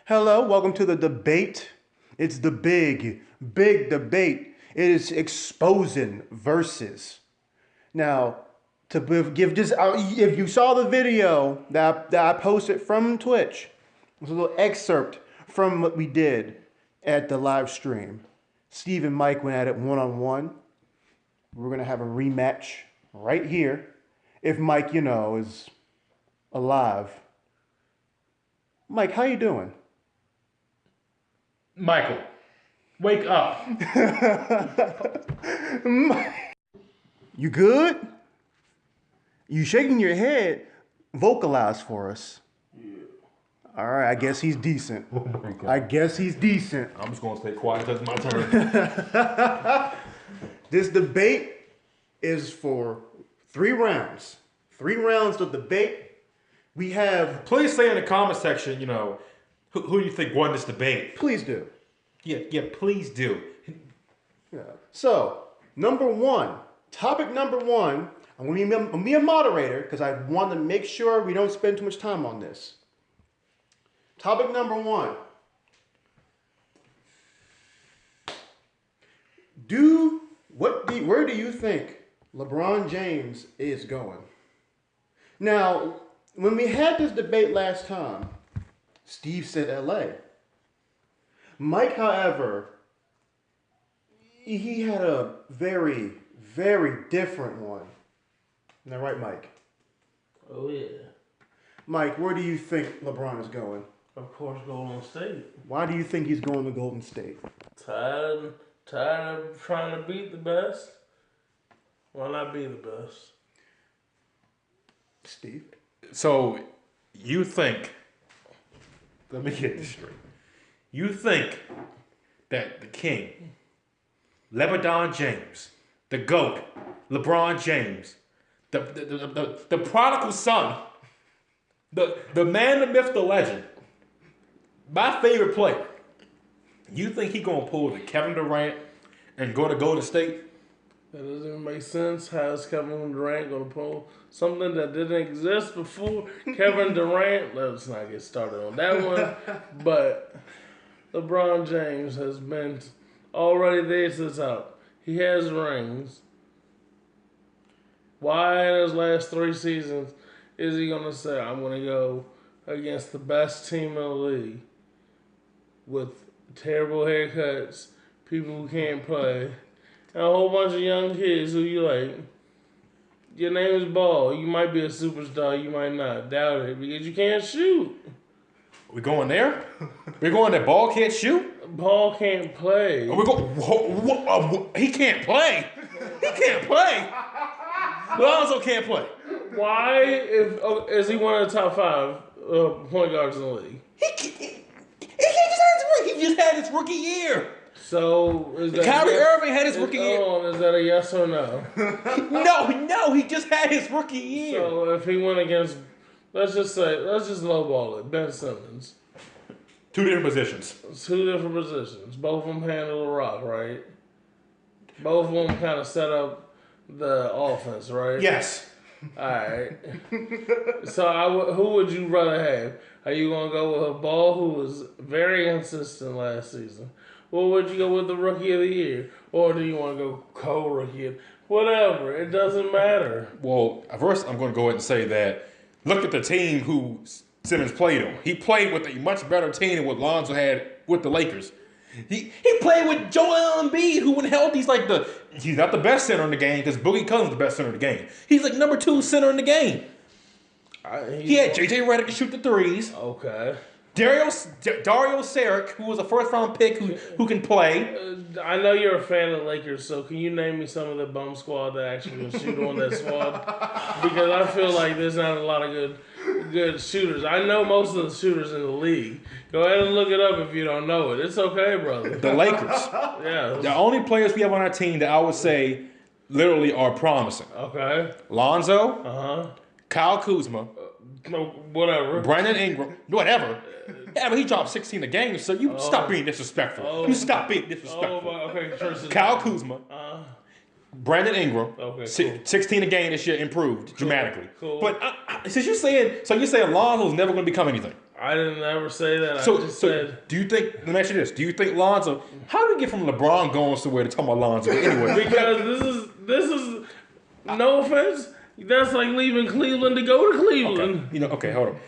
Hello, welcome to the debate. It's the big debate. It is exposing versus. Now, to give just if you saw the video that I posted from Twitch, it was a little excerpt from what we did at the live stream. Steve and Mike went at it one-on-one. We're gonna have a rematch right here. If Mike, is alive. Mike, how you doing? Michael, wake up. You good? You shaking your head? Vocalize for us. Yeah. All right, I guess he's decent. Oh my God. I guess he's decent. I'm just going to stay quiet until it's my turn. This debate is for 3 rounds. 3 rounds of debate. We have... Please say in the comment section, who do you think won this debate? Please do. Yeah, please do. Yeah. So, topic number one, I'm going to be a moderator because I want to make sure we don't spend too much time on this. Topic number one. Where do you think LeBron James is going? Now, when we had this debate last time, Steve said LA. Mike, however, he had a very, very different one. Isn't that right, Mike? Oh, yeah. Mike, where do you think LeBron is going? Of course, Golden State. Why do you think he's going to Golden State? Tired of trying to beat the best. Why not be the best? Steve? So, you think, let me get this straight. You think that the king, LeBron James, the GOAT, LeBron James, the prodigal son, the man, the myth, the legend, my favorite player, you think he gonna pull the Kevin Durant and go to Golden State? That doesn't even make sense. How is Kevin Durant going to pull something that didn't exist before Kevin Durant? Let's not get started on that one. But LeBron James has been already there to the top. He has rings. Why in his last 3 seasons is he going to say, I'm going to go against the best team in the league with terrible haircuts, people who can't play, and a whole bunch of young kids who you like? Your name is Ball. You might be a superstar, you might not. Doubt it, because you can't shoot. We going there? We're going that Ball can't shoot? Ball can't play. We go. He can't play. He can't play. Lonzo can't play. Why? Is he one of the top 5 point guards in the league? He just had his rookie year. So is that Kyrie Irving had his rookie year. Is that a yes or no? No, he just had his rookie year. So if he went against, let's just lowball it, Ben Simmons. 2 different positions. 2 different positions. Both of them handle the rock, right? Both of them kind of set up the offense, right? Yes. All right. So who would you rather have? Are you going to go with a Ball who was very inconsistent last season? Or would you go with the Rookie of the Year? Or do you want to go co-rookie? Whatever. It doesn't matter. Well, first I'm going to go ahead and say that look at the team who Simmons played on. He played with a much better team than what Lonzo had with the Lakers. He played with Joel Embiid, who when healthy, he's not the best center in the game because Boogie Cousins is the best center in the game. He's like number 2 center in the game. He had JJ Redick to shoot the threes. Okay. Dario Saric, who was a first-round pick who can play. I know you're a fan of the Lakers, so can you name me some of the bum squad that actually can shoot on that squad? Because I feel like there's not a lot of good shooters. I know most of the shooters in the league. Go ahead and look it up if you don't know it. It's okay, brother. The Lakers. Yeah. The only players we have on our team that I would say literally are promising. Okay. Lonzo. Kyle Kuzma. No, whatever. Brandon Ingram. Whatever. Yeah, but he dropped 16 a game, so you stop being disrespectful. You stop being disrespectful. Okay, Kyle Kuzma. Brandon Ingram. Okay, cool. 16 a game this year, improved dramatically. Cool. But since you're saying Lonzo's never going to become anything. I didn't ever say that. I So, just so said do you think? Let me ask you this: do you think Lonzo? How do we get from LeBron going somewhere to talking about Lonzo? Anyway, because this is no offense. That's like leaving Cleveland to go to Cleveland. okay, okay, hold on.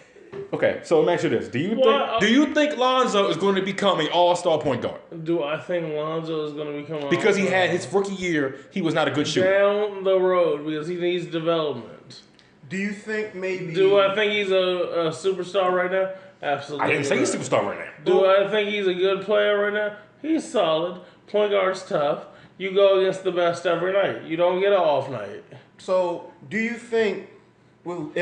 Okay, so let me ask you this: do you What? think Lonzo is going to become an all-star point guard? Do I think Lonzo is going to become Because he had his rookie year, he was not a good shooter. down the road because he needs development? Do you think maybe? Do I think he's a superstar right now? Absolutely. I didn't say he's a not. superstar right now. Do I think he's a good player right now? He's solid. Point guard's tough. You go against the best every night. You don't get an off night. So, do you think? Well,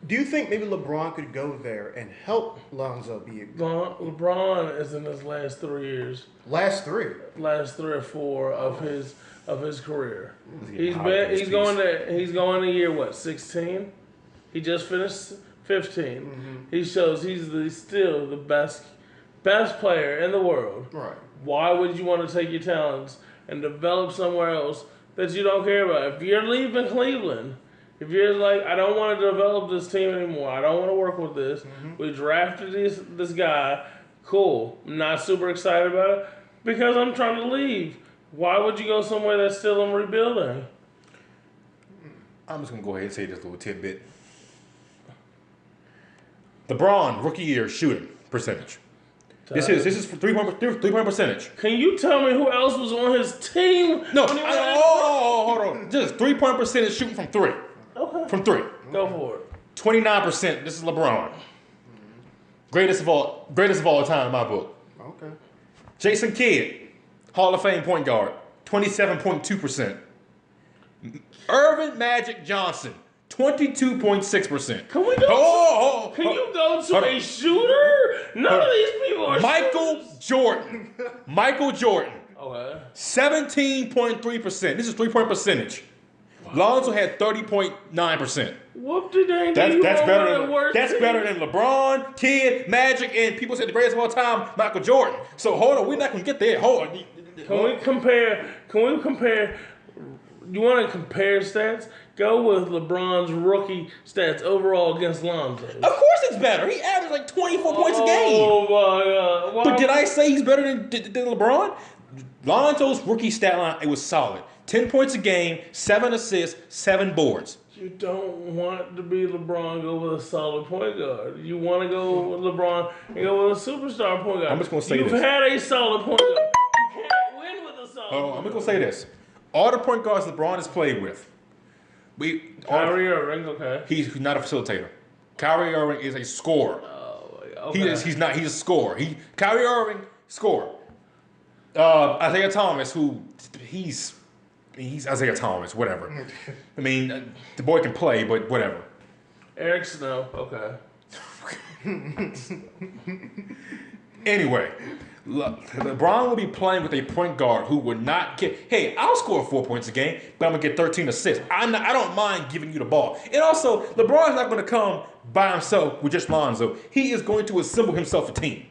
do you think maybe LeBron could go there and help Lonzo be a LeBron is in his last 3 years, last 3? last 3 or 4 of his career. He's He's going to year what 16. He just finished 15. He shows he's still the best player in the world. Right. Why would you want to take your talents and develop somewhere else that you don't care about? If you're leaving Cleveland, if you're like, I don't want to develop this team anymore, I don't want to work with this. We drafted this guy. Cool. I'm not super excited about it because I'm trying to leave. Why would you go somewhere that's still in rebuilding? I'm just gonna go ahead and say this little tidbit. LeBron rookie year shooting percentage. This is for 3-point percentage. Can you tell me who else was on his team? No, when he was hold on. Just 3-point percentage shooting from 3. Okay. From 3. Go for it. 29%. This is LeBron. Greatest of all time in my book. Okay. Jason Kidd, Hall of Fame point guard, 27.2%. Irvin Magic Johnson, 22.6%. Can we go? Can you go to a shooter? None of these people are Michael shooters. Jordan. Michael Jordan, Okay. 17.3%. This is 3-point percentage. Lonzo had 30.9%. Whoop-de-dang. That's better than LeBron, Kidd, Magic, and people say the greatest of all time, Michael Jordan. So hold on, we're not gonna get there. Hold on. Can we compare? You want to compare stats? Go with LeBron's rookie stats overall against Lonzo. Of course it's better. He averaged like 24 points a game. Oh my God! But did I say he's better than LeBron? Lonzo's rookie stat line, it was solid. 10 points a game, 7 assists, 7 boards. You don't want to be LeBron, go with a solid point guard. You want to go with LeBron and go with a superstar point guard. I'm just going to say You've this. had a solid point guard. You can't win with a solid I'm just going to say this. All the point guards LeBron has played with, Kyrie Irving, okay. he's not a facilitator. Kyrie Irving is a scorer. Oh, okay. He's a scorer. Kyrie Irving, scorer. Isaiah Thomas, he's Isaiah Thomas, whatever. I mean, the boy can play, but whatever. Eric Snow, okay. Anyway, LeBron will be playing with a point guard who would not get. Hey, I'll score 4 points a game, but I'm gonna get 13 assists. I don't mind giving you the ball. And also, LeBron's not gonna come by himself with just Lonzo. He is going to assemble himself a team.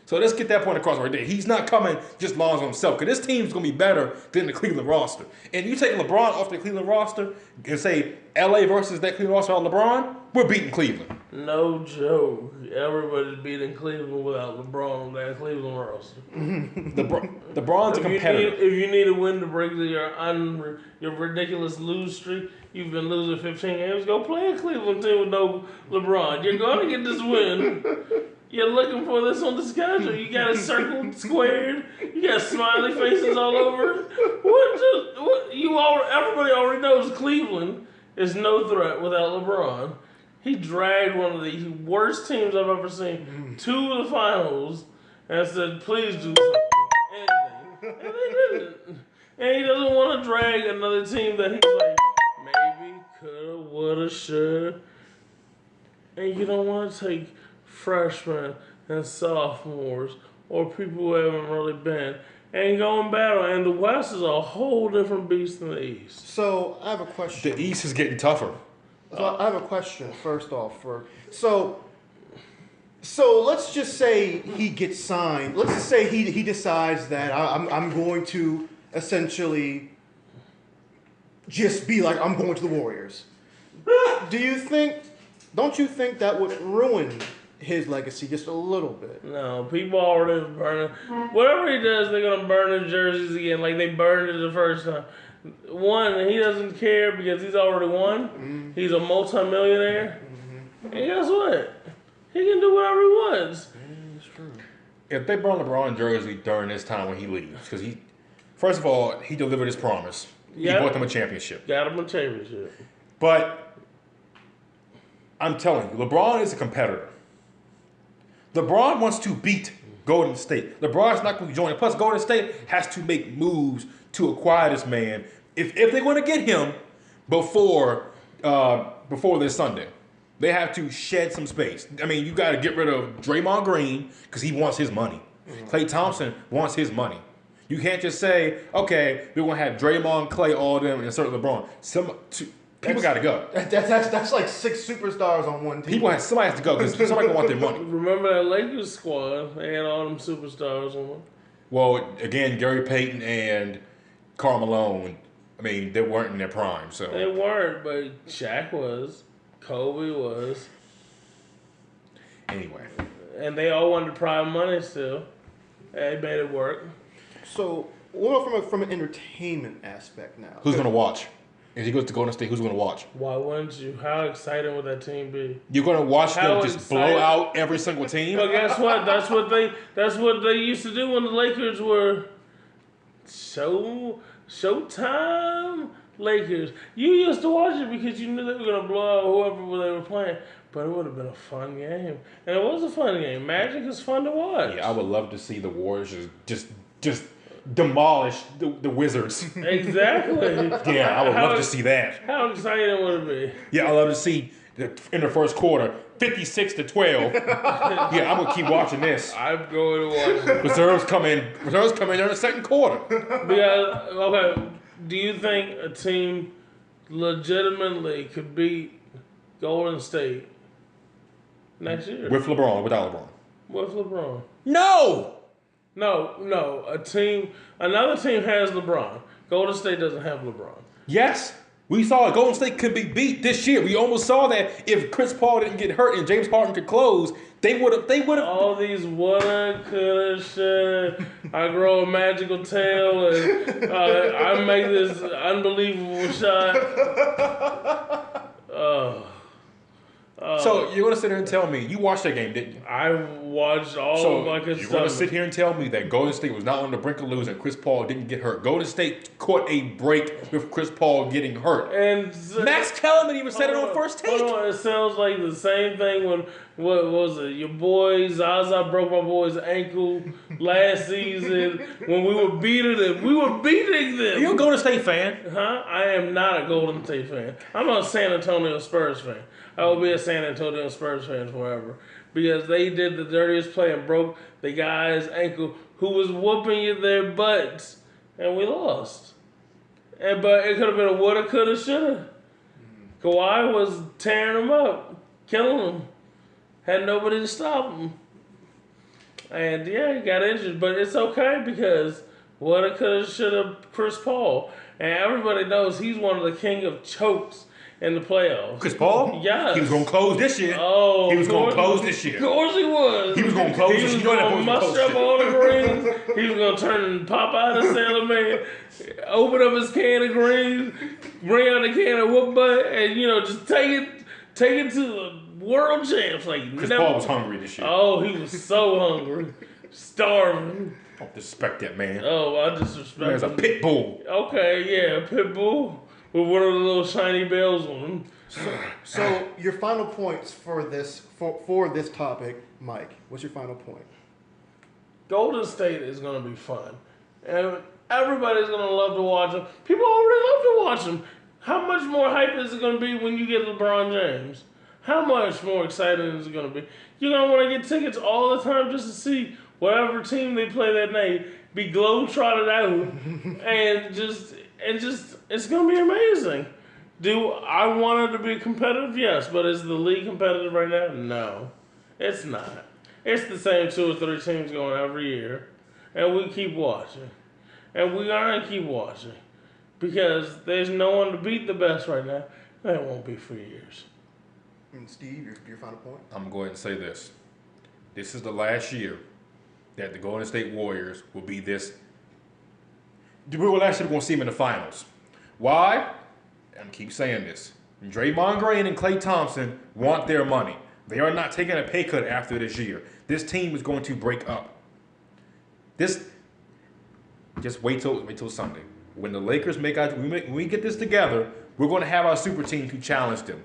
So let's get that point across right there. He's not coming just Lonzo himself, because this team's going to be better than the Cleveland roster. And you take LeBron off the Cleveland roster and say LA versus that Cleveland roster without LeBron, we're beating Cleveland. No joke. Everybody's beating Cleveland without LeBron on that Cleveland roster. LeBron's a competitor. If you need a win to break your ridiculous lose streak, you've been losing 15 games, go play a Cleveland team with no LeBron. You're going to get this win. You're looking for this on the schedule. You got it circled, squared. You got smiley faces all over. Everybody already knows Cleveland is no threat without LeBron. He dragged one of the worst teams I've ever seen to the finals and said, please do something. Anything. And they didn't. And he doesn't want to drag another team that he's like, maybe, coulda, woulda, shoulda. And you don't want to take freshmen and sophomores or people who haven't really been and go in battle. And the West is a whole different beast than the East. So I have a question. The East is getting tougher. So I have a question first off. So let's just say he gets signed. Let's just say he decides that I'm going to essentially just be like, I'm going to the Warriors. Don't you think that would ruin his legacy just a little bit. No, people already burning. Whatever he does, they're gonna burn his jerseys again, like they burned it the first time. One, he doesn't care because he's already won. He's a multi-millionaire. And guess what? He can do whatever he wants. That's true. If they burn LeBron jersey during this time when he leaves, because first of all, he delivered his promise. He Yeah. bought them a championship. Got him a championship. But I'm telling you, LeBron is a competitor. LeBron wants to beat Golden State. LeBron's not going to join it. Plus, Golden State has to make moves to acquire this man if they're going to get him before this Sunday. They have to shed some space. I mean, you got to get rid of Draymond Green because he wants his money. Klay Thompson wants his money. You can't just say, okay, we're going to have Draymond, Klay, all of them, and insert LeBron. People got to go. That's like 6 superstars on one team. Somebody has to go because somebody going to want their money. Remember that Lakers squad? They had all them superstars on them. Well, again, Gary Payton and Karl Malone, I mean, they weren't in their prime. So They weren't, but Shaq was. Kobe was. anyway, And they all wanted prime money still. They made it work. So, well, from an entertainment aspect now. who's going to watch? If he goes to Golden State, who's going to watch? Why wouldn't you? How exciting would that team be? You're going to watch How them just excited- blow out every single team? But guess what? That's what they used to do when the Lakers were Showtime Lakers. You used to watch it because you knew they were gonna blow out whoever they were playing. But it would have been a fun game. And it was a fun game. Magic is fun to watch. Yeah, I would love to see the Warriors just demolish the Wizards. Exactly. Yeah, I would love to see that. How exciting would it be? Yeah, I love to see in the first quarter 56-12. Yeah, I'm gonna keep watching this. I'm going to watch it. Reserves come in during the second quarter. Because, okay, do you think a team legitimately could beat Golden State next year With LeBron, without LeBron. with LeBron? No! No. Another team has LeBron. Golden State doesn't have LeBron. Yes. We saw Golden State could be beat this year. We almost saw that if Chris Paul didn't get hurt and James Harden could close, they would have. All these woulda, coulda, shoulda. I grow a magical tail and I make this unbelievable shot. So you're gonna sit here and tell me you watched that game, didn't you? I watched all So of my good you're gonna stuff. sit here and tell me that Golden State was not on the brink of losing and Chris Paul didn't get hurt. Golden State caught a break with Chris Paul getting hurt. And Max Kellerman even said it on First Take. Hold on, it sounds like the same thing when what was it? Your boy Zaza broke my boy's ankle last season when we were beating them. We were beating them. Are you a Golden State fan? Huh? I am not a Golden State fan. I'm a San Antonio Spurs fan. I will be a San Antonio Spurs fan forever because they did the dirtiest play and broke the guy's ankle who was whooping their butts, and we lost. But it could have been a woulda, coulda, shoulda. Kawhi was tearing him up, killing him. Had nobody to stop him. And yeah, he got injured, but it's okay because woulda, coulda, shoulda Chris Paul. And everybody knows he's one of the king of chokes in the playoffs. Chris Paul? Yes. He was gonna close this year. Oh, He was gonna of close course- this year. Of course he was. He was gonna close He this was year. gonna muster up all the greens. He was gonna turn Popeye to Sailor Man, open up his can of greens, bring out the can of whoop butt, and just take it to the world champs. Like Chris Paul was hungry this year. Oh, he was so hungry, starving. Don't disrespect that man. Oh, I disrespect Man's a him. pit bull. Okay, yeah, pit bull with one of the little shiny bells on him. So your final points for this topic, Mike. What's your final point? Golden State is going to be fun. And everybody's going to love to watch them. People already love to watch them. How much more hype is it going to be when you get LeBron James? How much more exciting is it going to be? You're going to want to get tickets all the time just to see whatever team they play that night be globe-trotted out. and it's going to be amazing. Do I want it to be competitive? Yes. But is the league competitive right now? No. It's not. It's the same 2 or 3 teams going every year. And we keep watching. And we're going to keep watching. Because there's no one to beat the best right now. That won't be for years. And Steve, your final point. I'm going to go ahead and say this. this is the last year that the Golden State Warriors will be this. We were actually going to see them in the finals. Why? I'm keep saying this. Draymond Green and Klay Thompson want their money. They are not taking a pay cut after this year. This team is going to break up. Just wait till Sunday. When the Lakers when we get this together, we're going to have our super team to challenge them.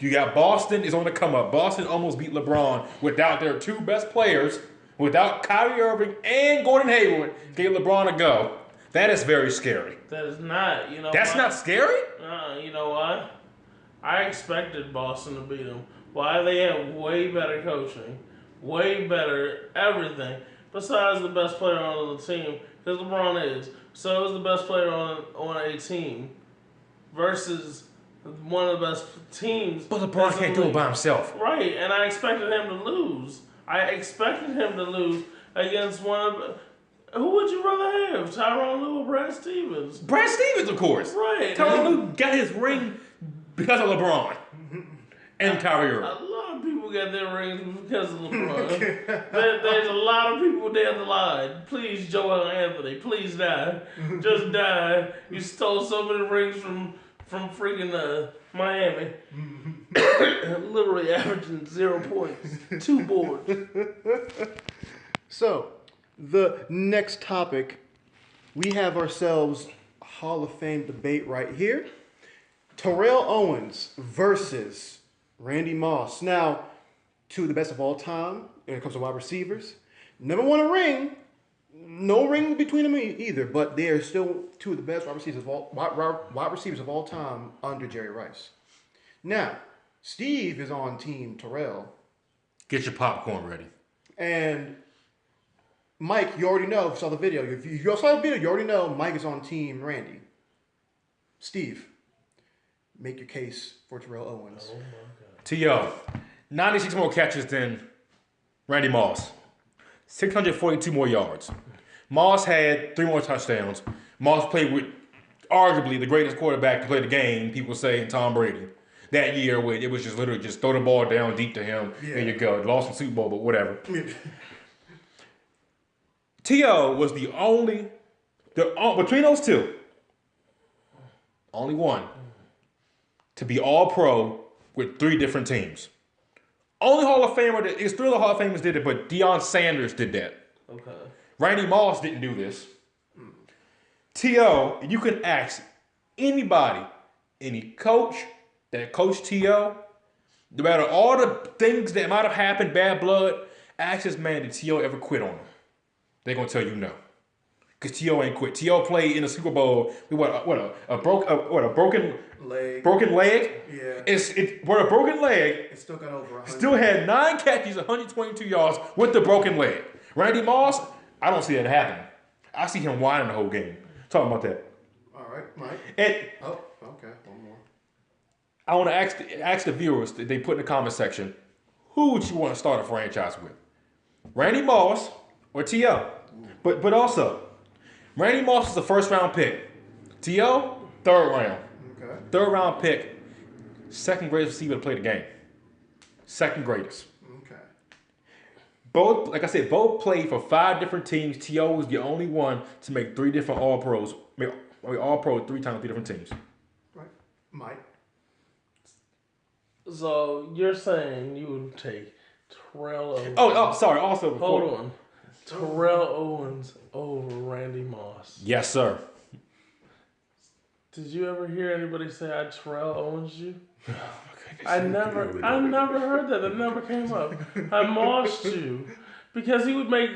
You got Boston is on the come up. Boston almost beat LeBron without their two best players, without Kyrie Irving and Gordon Hayward. Gave LeBron a go. That is very scary. That is not. You know. That's not scary? You know why? I expected Boston to beat them. Why? They have way better coaching, way better everything. Besides the best player on the team, because LeBron is. So is the best player on a team versus one of the best teams. But LeBron can't do it by himself. Right, and I expected him to lose. I expected him to lose against one of. Who would you rather have, Tyronn Lue or Brad Stevens? Brad Stevens, of course. Right. Tyronn Lue got his ring because of LeBron and Kyrie Irving. A lot of people got their rings because of LeBron. There's a lot of people down the line. Please, Joel Anthony, please die. Just die. You stole so many rings from freaking Miami. Literally averaging 0 points, 2 boards. So, the next topic, we have ourselves a Hall of Fame debate right here. Terrell Owens versus Randy Moss. Now, two of the best of all time when it comes to wide receivers. Never won a ring. No ring between them either, but they are still two of the best wide receivers of all time under Jerry Rice. Now, Steve is on Team Terrell. Get your popcorn ready. And Mike, you already know, if you saw the video. If you saw the video, you already know Mike is on Team Randy. Steve, make your case for Terrell Owens. Oh my God. T.O., 96 more catches than Randy Moss. 642 more yards. Moss had 3 more touchdowns. Moss played with arguably the greatest quarterback to play the game, people say, in Tom Brady. That year, where it was just literally just throw the ball down deep to him. Yeah. There you go. Lost the Super Bowl, but whatever. T.O. was the only, between those two, only one to be All-Pro with 3 different teams. Only Hall of Famer, it's 3 of the Hall of Famers did it, but Deion Sanders did that. Okay. Randy Moss didn't do this. T.O., you can ask anybody, any coach that coached T.O., no matter all the things that might have happened, bad blood, ask this man, did T.O. ever quit on him? They're going to tell you no. Because T.O. ain't quit. T.O. played in the Super Bowl with a broken leg. Broken leg? Yeah. For a broken leg. It still got over 100. Still had 9 catches, 122 yards with the broken leg. Randy Moss, I don't see that happening. I see him whining the whole game. Talking about that. All right, Mike. Okay. One more. I want to ask the viewers, they put in the comment section, who would you want to start a franchise with? Randy Moss or T.O.? But also, Randy Moss is the 1st round pick. T.O., 3rd round. Okay. 3rd round pick. 2nd greatest receiver to play the game. 2nd greatest. Okay. Both, like I said, both played for 5 different teams. T.O. was the only one to make 3 different All-Pros. All-Pro 3 times 3 different teams. Right. Mike. So you're saying you would take Terrell Owens. Oh, sorry. Also, hold on. Terrell Owens over Randy Moss. Yes, sir. Did you ever hear anybody say I Terrell Owens you? Oh my goodness. I never heard that. It never came up. I mossed you because he would make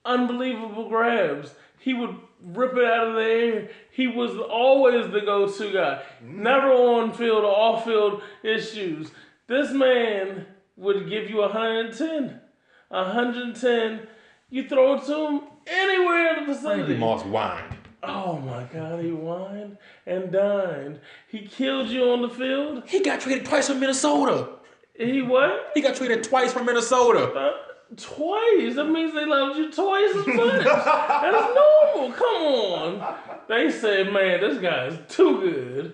unbelievable grabs. He would rip it out of the air. He was always the go-to guy. Never on field or off field issues. This man would give you 110. 110. You throw it to him anywhere in the vicinity. Randy Moss whined. Oh my God, he whined and dined. He killed you on the field. He got traded twice from Minnesota. He what? He got traded twice from Minnesota. Twice. That means they loved you twice as much. That's normal. Come on. They said, man, this guy's too good.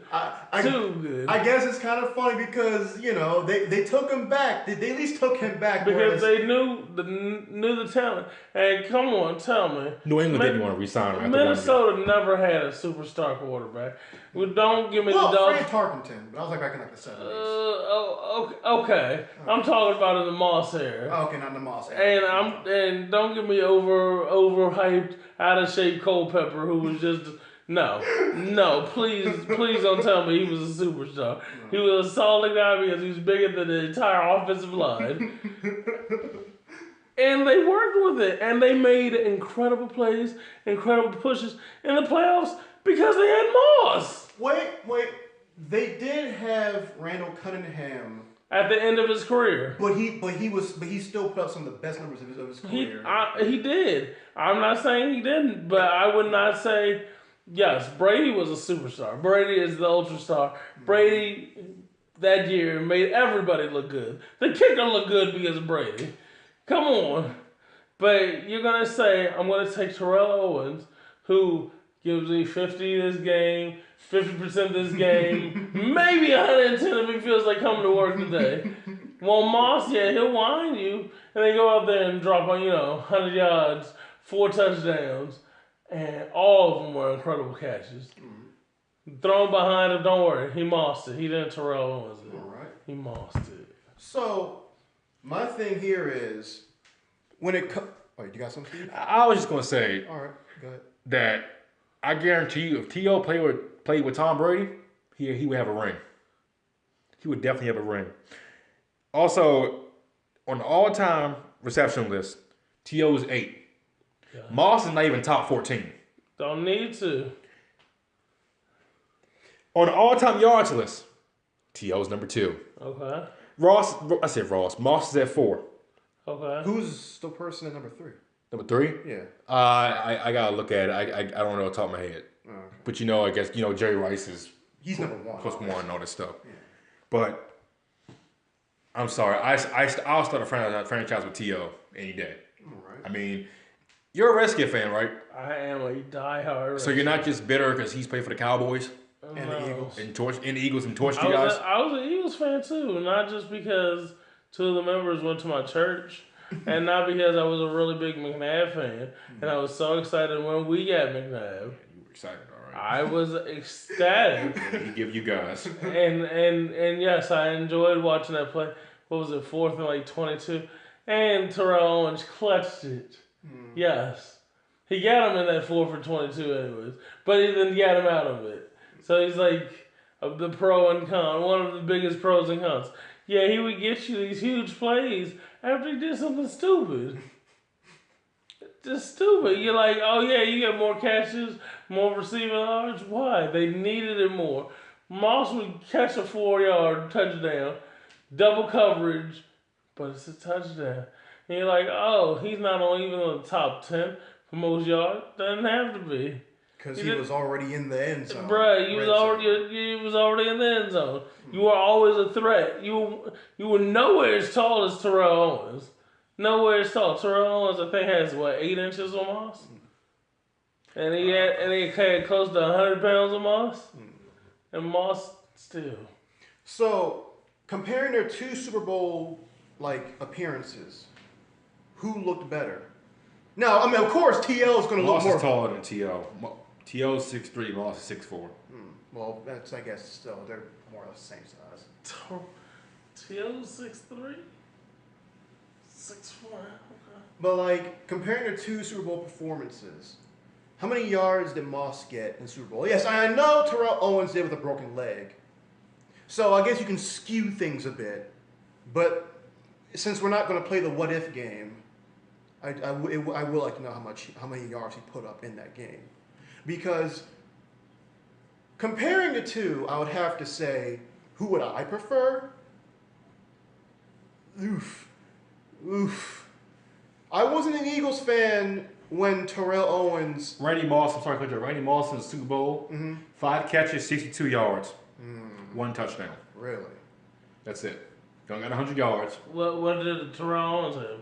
Too good. I guess it's kind of funny because, they took him back. They at least took him back. Because they knew the talent. And come on, tell me. New England didn't want to resign him. Minnesota never had a superstar quarterback. Well, don't give me the Dolphins. Frank Tarkenton, but I was like back in like the 70s. Okay. I'm talking about in the Moss era. Oh, okay, not in the Moss era. And don't get me overhyped, out of shape Culpepper, who was just no. Please don't tell me he was a superstar. He was a solid guy because he was bigger than the entire offensive line. And they worked with it, and they made incredible plays, incredible pushes in the playoffs because they had Moss. Wait. They did have Randall Cunningham at the end of his career, but he still put up some of the best numbers of his career. He did. I'm not saying he didn't, but I would not say. Yes, Brady was a superstar. Brady is the ultra star. Brady that year made everybody look good. The kicker looked good because of Brady. Come on. But you're going to say, I'm going to take Terrell Owens, who gives me 50 this game, 50% this game, maybe 110 if he feels like coming to work today. Well, Moss, he'll whine you, and they go out there and drop on, 100 yards, 4 touchdowns, and all of them were incredible catches. Thrown behind him, don't worry, he mossed it. He didn't Terrell Owens it. All right. He mossed it. So, my thing here is, when it comes... Oh, you got something? I was just going to say all right, go ahead. that I guarantee you, if T.O. played with Tom Brady, he would have a ring. He would definitely have a ring. Also, on the all-time reception list, T.O. is 8. Yeah. Moss is not even top 14. Don't need to. On the all-time yards list, T.O. is number 2. Okay. Moss is at 4. Okay. Who's the person at number 3? Number 3? Yeah. I gotta look at it. I don't know off the top of my head. Okay. But I guess Jerry Rice is number 1. Plus 1 and all this stuff. Yeah. But I'm sorry. I'll start a franchise with T.O. any day. All right. I mean, you're a Redskins fan, right? I am a diehard. So you're not just bitter because he's played for the Cowboys and the Eagles and torched you guys. I was an Eagles fan too, not just because 2 of the members went to my church, and not because I was a really big McNabb fan, and I was so excited when we got McNabb. You were excited, all right. I was ecstatic. He give you guys. And yes, I enjoyed watching that play. What was it, 4th and like 22, and Terrell Owens clutched it. Yes. He got him in that 4 for 22 anyways. But he then got him out of it. So he's like the pro and con, one of the biggest pros and cons. Yeah, he would get you these huge plays after he did something stupid. Just stupid. You're like, oh yeah, you got more catches, more receiving yards. Why? They needed it more. Moss would catch a 4-yard touchdown, double coverage, but it's a touchdown. And you're like, oh, he's not even on the top 10 for most yards. Doesn't have to be. Because he was already in the end zone. Bruh, you was already in the end zone. You were always a threat. You were nowhere as tall as Terrell Owens. Nowhere as tall. Terrell Owens, I think, has 8 inches on Moss? And he had close to 100 pounds of Moss? And Moss still. So, comparing their 2 Super Bowl appearances, who looked better? Now, I mean, of course, T.O. is going to look more... Moss is taller than T.O. T.O. is 6'3", Moss is 6'4". Well, that's, I guess, still, they're more or less the same size. T.O. 6'3"? 6'4", okay. But, comparing their 2 Super Bowl performances, how many yards did Moss get in Super Bowl? Yes, I know Terrell Owens did with a broken leg. So, I guess you can skew things a bit. But since we're not going to play the what-if game, I would like to know how many yards he put up in that game. Because comparing the 2, I would have to say, who would I prefer? Oof. I wasn't an Eagles fan when Terrell Owens... Randy Moss in the Super Bowl, 5 catches, 62 yards, 1 touchdown. Really? That's it. Don't got 100 yards. What did Terrell Owens have?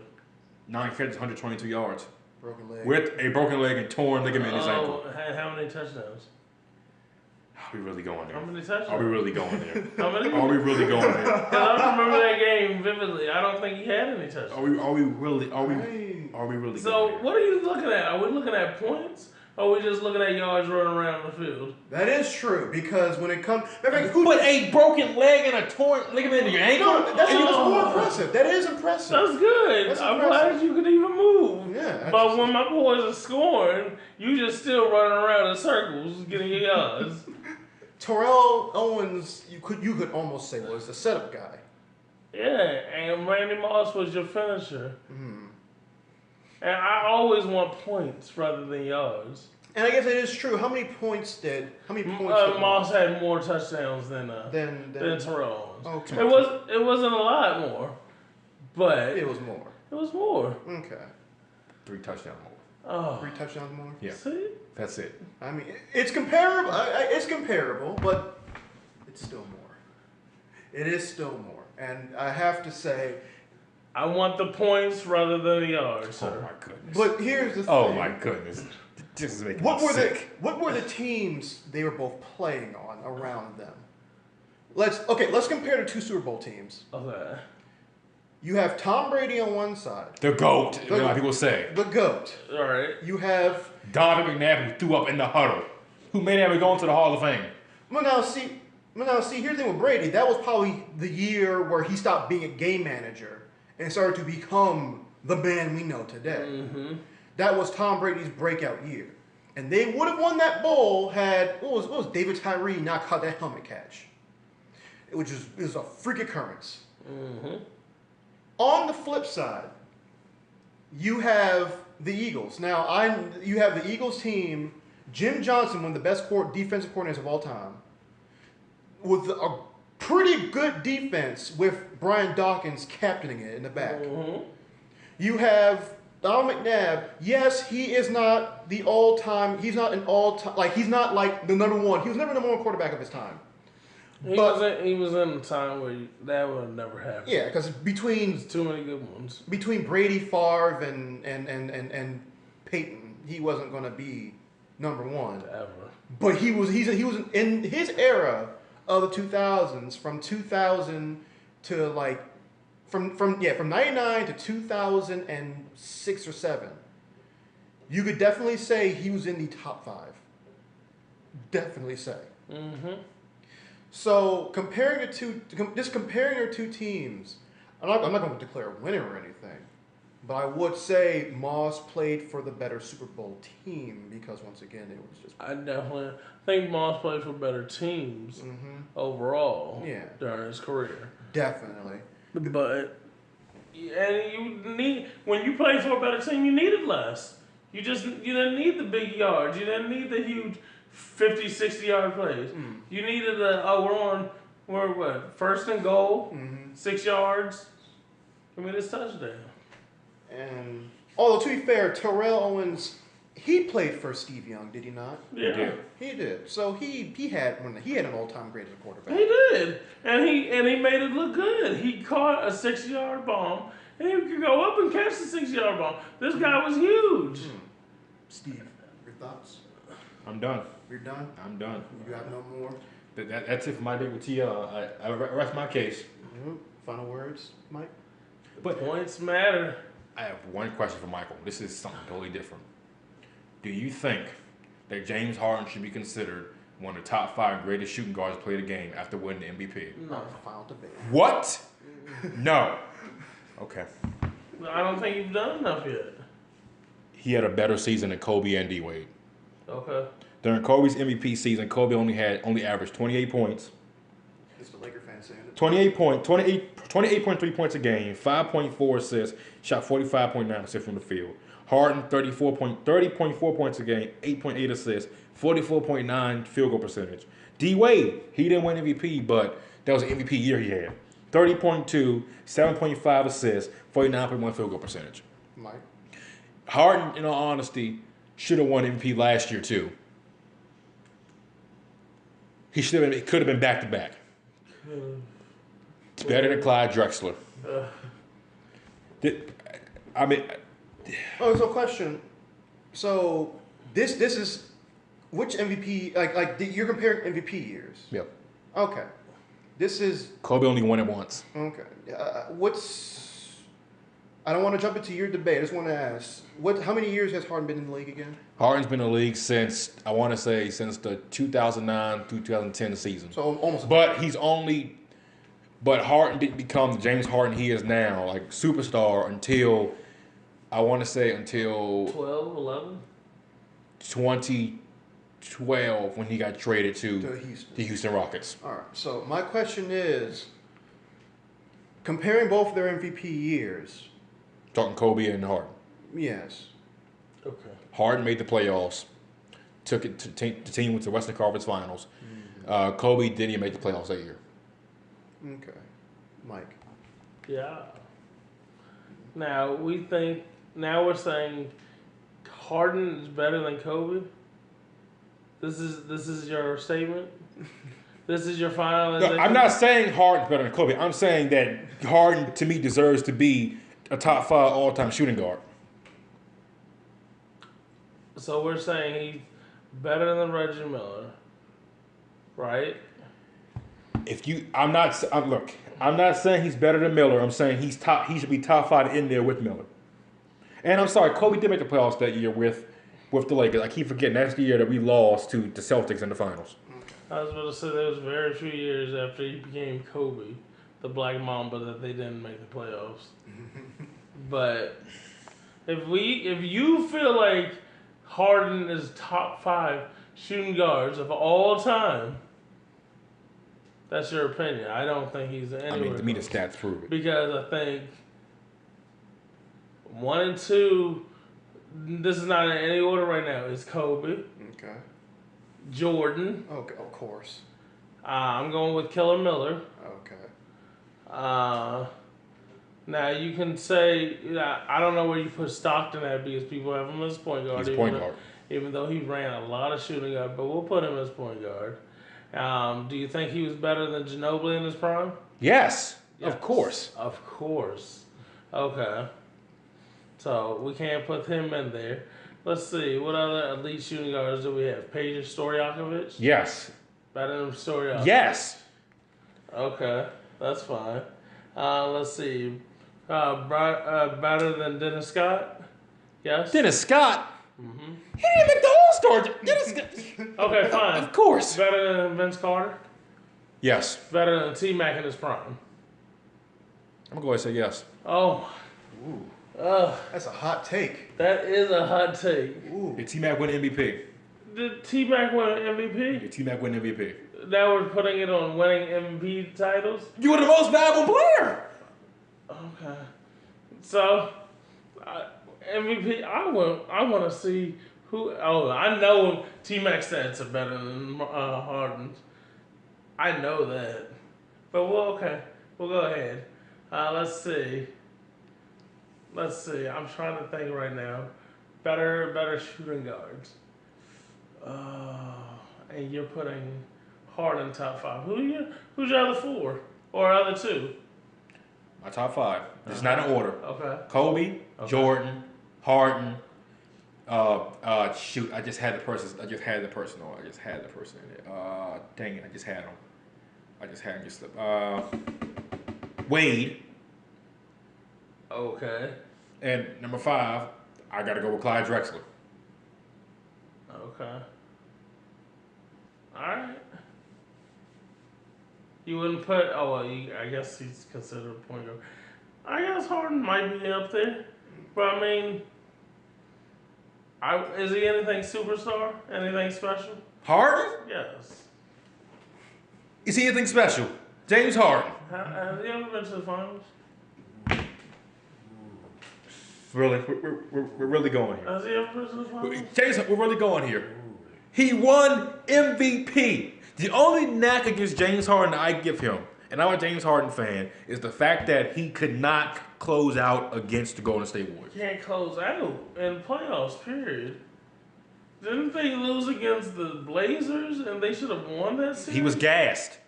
9 catches, 122 yards. Broken leg. With a broken leg and torn ligament in his ankle. How many touchdowns? Are we really going there? How many touchdowns? Are we really going there? How many? Are we really going there? 'Cause I don't remember that game vividly. I don't think he had any touchdowns. Are we really going So there? what are you looking at? Are we looking at points? Or are we just looking at yards running around the field? That is true because when it comes, But a broken leg and a torn ligament in your ankle? no, that's And you- even more impressive. That is impressive. That's good. That's I'm impressive. glad you could even move. Yeah, But when my boys are scoring, you just still running around in circles getting your yards. Terrell Owens, you could almost say was the setup guy. Yeah, and Randy Moss was your finisher. And I always want points rather than yards. And I guess it is true. How many points did Moss had more touchdowns than than Terrell Owens. Okay. It wasn't a lot more, but It was more. it was more. Okay. 3 touchdowns more. Oh, 3 touchdowns more. Yeah. see, That's it. I mean, it's comparable. It's comparable, but it's still more. It is still more, and I have to say. I want the points rather than the yards, Oh sir. my goodness. But here's the thing. Oh my goodness. This is making me sick. What were the teams they were both playing on around them? Let's compare the 2 Super Bowl teams. Okay. You have Tom Brady on one side, The GOAT, a lot of people say. the GOAT. All right. You have Donovan McNabb, who threw up in the huddle, who may never go into the Hall of Fame. well now see here's the thing with Brady. That was probably the year where he stopped being a game manager and started to become the man we know today. Mm-hmm. That was Tom Brady's breakout year. And they would have won that bowl had what was David Tyree not caught that helmet catch. It was a freak occurrence. Mm-hmm. On the flip side, you have the Eagles. Now you have the Eagles team, Jim Johnson, one of the best defensive coordinators of all time, with a pretty good defense with Brian Dawkins captaining it in the back. Mm-hmm. You have Donald McNabb. Yes, he is not the all-time. He's not an all-time. Like he's not like the number one. He was never the number one quarterback of his time. He was in a time where that would have never happened. Yeah, because between Too many good ones. Brady, Favre, and Peyton, he wasn't going to be number one. Ever. But he was in his era of the 2000s, from 2000 to like from 99 to 2006 or 7. You could definitely say he was in the top 5. Definitely say. Mm-hmm. So comparing your two teams, I'm not going to declare a winner or anything, but I would say Moss played for the better Super Bowl team because once again it was just. I definitely think Moss played for better teams overall Yeah. during his career. Definitely. But when you play for a better team, you needed less. You didn't need the big yards. You didn't need the huge 50, 60-yard plays. You needed we're first and goal, 6 yards. Give me this touchdown. And although to be fair, Terrell Owens, he played for Steve Young, did he not? Yeah. He did. So he had an all-time great as a quarterback. He did, and he made it look good. He caught a 6-yard bomb, and he could go up and catch the 6-yard bomb. This guy was huge. Steve, your thoughts? I'm done. You're done. I'm done. You got no more. That's it for my day with TL. I rest my case. Final words, Mike. But Points matter. I have one question for Michael. This is something totally different. Do you think that James Harden should be considered one of the top 5 greatest shooting guards to play the game after winning the MVP? No, Final debate. What? No. Okay. I don't think you've done enough yet. He had a better season than Kobe and D Wade. Okay. During Kobe's MVP season, Kobe only averaged 28 points. It's the Laker fans saying it. 28.3 points a game, 5.4 assists, shot 45.9% from the field. Harden, 30.4 points a game, 8.8 assists, 44.9 field goal percentage. D Wade, he didn't win MVP, but that was the MVP year he had. 30.2, 7.5 assists, 49.1 field goal percentage. Mike. Harden, in all honesty, should have won MVP last year too. It could have been back to back. It's better than Clyde Drexler. I mean, Oh, so question. So this is which MVP? You're comparing MVP years. yep. Okay. This is Kobe only won it once. okay. What's? I don't want to jump into your debate. I just want to ask, how many years has Harden been in the league again? Harden's been in the league since the 2009 through 2010 season. So almost. But Harden didn't become the James Harden he is now, like superstar, until 12, 11? 2012 when he got traded to Houston. the Houston Rockets. All right. So my question is, comparing both their MVP years. Talking Kobe and Harden. Yes. Okay. Harden made the playoffs, took it to the team went to the Western Conference Finals. Kobe didn't even make the playoffs that year. Okay. Mike. Yeah. Now we're saying Harden is better than Kobe. This is your statement. This is your final. No, I'm not saying Harden's better than Kobe. I'm saying that Harden, to me, deserves to be a top 5 all-time shooting guard. So we're saying he's better than Reggie Miller, right? I'm not saying he's better than Miller. I'm saying he should be top 5 in there with Miller. And I'm sorry, Kobe did make the playoffs that year with the Lakers. I keep forgetting that's the year that we lost to the Celtics in the finals. I was about to say there was very few years after he became Kobe, the Black Mamba, that they didn't make the playoffs. But if you feel like Harden is top 5 shooting guards of all time, that's your opinion. I don't think he's anywhere. I mean, to me, the close. stats prove it. Because I think 1 and 2, this is not in any order right now, is Kobe, Okay. Jordan. Okay. Of course. I'm going with Killer Miller. Okay. Now you can say, I don't know where you put Stockton at because people have him as point guard. He's a point guard. Even though he ran a lot of shooting guard, but we'll put him as point guard. Do you think he was better than Ginobili in his prime? Yes, Yes. of course. Of course. Okay. So we can't put him in there. Let's see. What other elite shooting guards do we have? Peja Stojakovic? Yes. Better than Stojakovic? Yes. Okay. That's fine. Let's see. Better than Dennis Scott? Yes? Dennis Scott. Mm-hmm. He didn't make the All-Star. Dennis Scott. Okay, fine. Of course. Better than Vince Carter? Yes. Better than T-Mac in his prime? I'm going to go ahead and say yes. Oh. Ooh. Ugh. That's a hot take. That is a hot take. Ooh. Did T-Mac win MVP? Did T-Mac win MVP? Did T-Mac win MVP? Now we're putting it on winning MVP titles? You were the most valuable player. Okay. So, MVP, I want to see who. Oh, I know T-Mac stats are better than Harden's. I know that. But we'll go ahead. Let's see. I'm trying to think right now. Better shooting guards. And you're putting Harden top 5. Who's your other 4 or other 2? My top 5. It's not in order. Okay. Kobe, Jordan, Harden. Shoot, I just had the person in there. Dang it, I just had him. Just slipped. Wade. Okay. And number 5, I got to go with Clyde Drexler. Okay. All right. You wouldn't put. Oh well, I guess he's considered a point guard. I guess Harden might be up there, but I mean, is he anything superstar? Anything special? Harden? Yes. Is he anything special? James Harden. Has he ever been to the finals? Really? We're really going here. Has he ever been to the finals? James, we're really going here. He won MVP. The only knack against James Harden I give him, and I'm a James Harden fan, is the fact that he could not close out against the Golden State Warriors. Can't close out in playoffs, period. Didn't they lose against the Blazers and they should have won that series? He was gassed.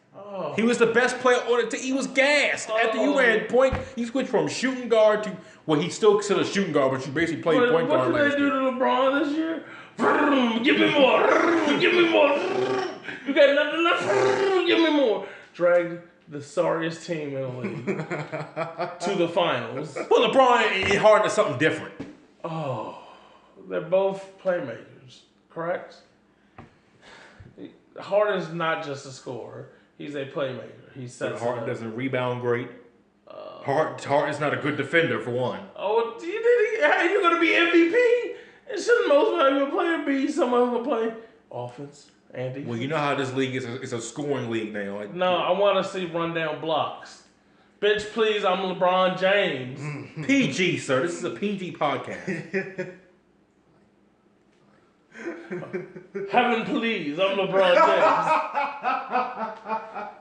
He was the best player on the team. He was gassed. After you ran point, he switched from shooting guard to, well, he's still considered shooting guard, but you basically played point guard. What did they do to LeBron this year? Give me more. Give me more. You got nothing left. Give me more. Dragged the sorriest team in the league to the finals. Well, LeBron and Harden is something different. Oh, they're both playmakers, correct? Harden's not just a scorer. He's a playmaker. He sets Harden doesn't rebound great. Harden's not a good defender, for one. Oh, how you going to be MVP? And shouldn't most valuable player be someone who can play offense, Andy? Well, you know how this league is. It's a scoring league now. Like, No, I want to see run down blocks. Bitch, please, I'm LeBron James. PG, sir. This is a PG podcast. Heaven, please, I'm LeBron James.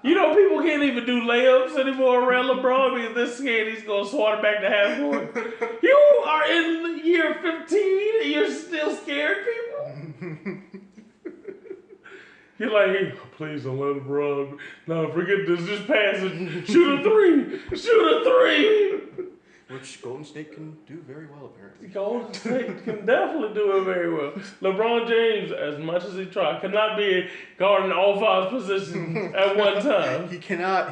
You know, people can't even do layups anymore around LeBron because they're scared he's going to swat it back to half court. You are in year 15 and you're still scared, people? You're like, hey, please don't let LeBron. No, forget this. Just pass it. Shoot a three. Shoot a three. Which Golden State can do very well, apparently. Golden State can definitely do it very well. LeBron James, as much as he tried, cannot be guarding all 5 positions at one time. He cannot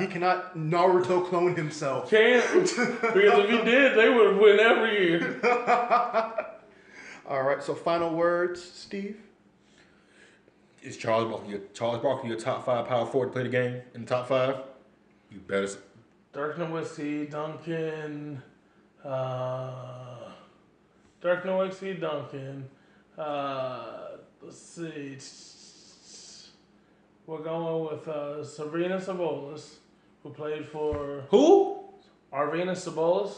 Naruto clone himself. Can't. Because if he did, they would win every year. All right, so final words, Steve? Is Charles Barkley your top 5 power forward to play the game in the top 5? You better. Dirk Nowitzki, Duncan. Dirk Nowitzki, Duncan. Let's see. We're going with Sabrina Sabonis, who played for Who? Arvina Sabonis.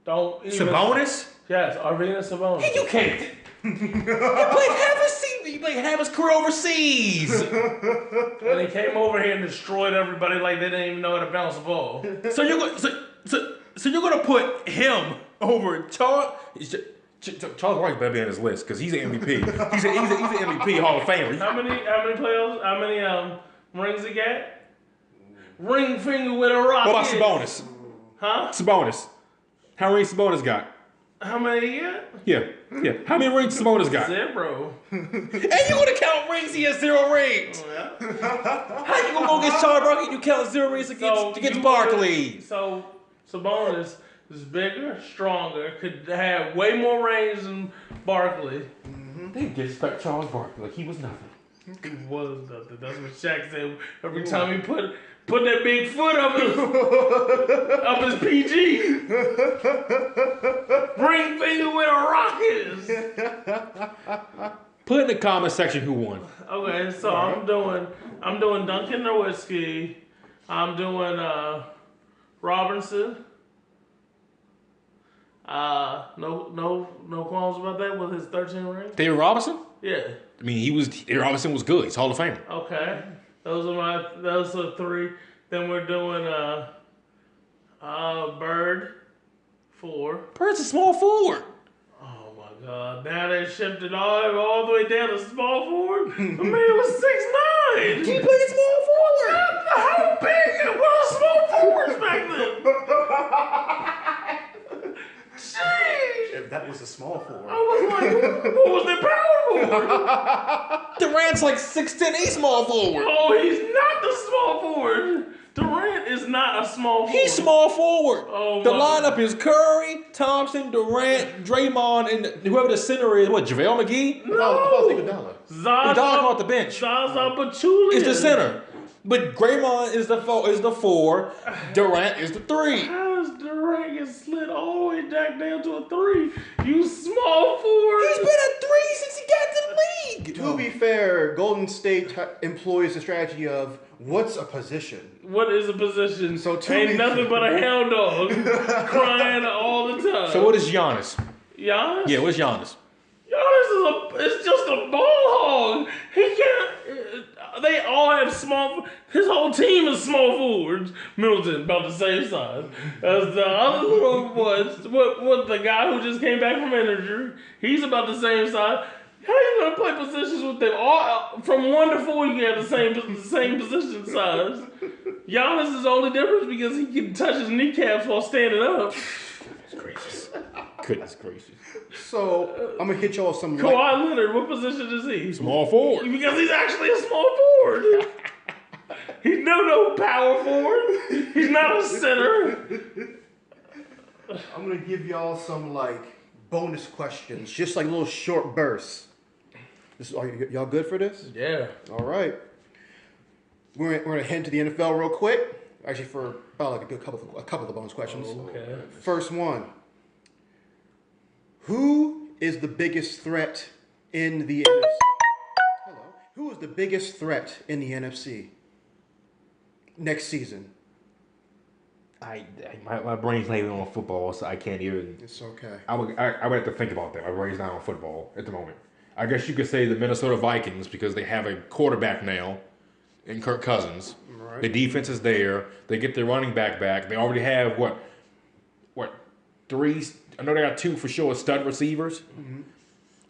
Don't even. Sabonis? Yes, Arvina Sabonis. Hey, you can't. You played half his season. You played half his career overseas. And he came over here and destroyed everybody like they didn't even know how to bounce a ball. So you're gonna put him over Charles? Charles Barkley better be on his list because he's an MVP. He's an MVP Hall of Famer. How many playoffs? How many rings he got? Ring finger with a rock. What about Sabonis? Huh? Sabonis. How many Sabonis got? How many he got? Yeah. How many rings Sabonis got? 0. And you gonna count rings? He has 0 rings. Yeah. How you gonna go against Charles Barkley? You count 0 rings against Barkley. So Sabonis is bigger, stronger, could have way more range than Barkley. They disrespect Charles Barkley like he was nothing. He was nothing. That's what Shaq said every time he put that big foot up his PG. Ring finger with a rocket. Put in the comment section who won. Okay, so I'm doing Duncan Nowitzki. I'm doing Robinson. No qualms about that with his 13 rings. David Robinson? Yeah. I mean, David Robinson was good. He's Hall of Famer. Okay. Those are 3. Then we're doing Bird 4. Bird's a small forward. Oh my God! Now they shipped it all the way down to small forward. The man was 6'9". He played small forward. How big were small forwards back then? Jeez. If that was a small forward. I was like, what was the power forward? Durant's like 6'10". He's small forward. Oh, he's not the small forward. Durant is not a small forward. He's small forward. Oh, the my lineup is Curry, Thompson, Durant, Draymond, and whoever the center is. What, JaVale McGee? Iguodala. Iguodala come off the bench. Zaza Pachulia Is the center. But Draymond is the 4. Durant is the 3. How does Durant get slid all the way back down to a 3? You small forward. He's been a 3 since he got to the league. To be fair, Golden State employs the strategy of what's a position? What is a position? So ain't nothing but a hound dog crying all the time. So what is Giannis? Giannis? Yeah, what's Giannis? Giannis is just a ball hog. He can't. They all have small. His whole team is small forwards. Middleton about the same size as the other little ones. What the guy who just came back from injury? He's about the same size. How you gonna play positions with them? All from 1 to 4, you have the same position size. Giannis is only difference because he can touch his kneecaps while standing up. Goodness gracious. Goodness gracious. So I'm gonna hit y'all with some. Kawhi Leonard, what position is he? Small forward. Because he's actually a small forward. He's no power forward. He's not a center. I'm gonna give y'all some like bonus questions, just like little short bursts. Y'all good for this? Yeah. All right. We're gonna head into the NFL real quick. Actually, for about like a couple of bonus questions. Okay. First one. Who is the biggest threat in the NFC? Hello. Who is the biggest threat in the NFC next season? My brain's not even on football, so I can't even. It's okay. I would have to think about that. My brain's not on football at the moment. I guess you could say the Minnesota Vikings because they have a quarterback now in Kirk Cousins. Right. The defense is there. They get their running back. They already have what 3? I know they got 2 for sure stud receivers,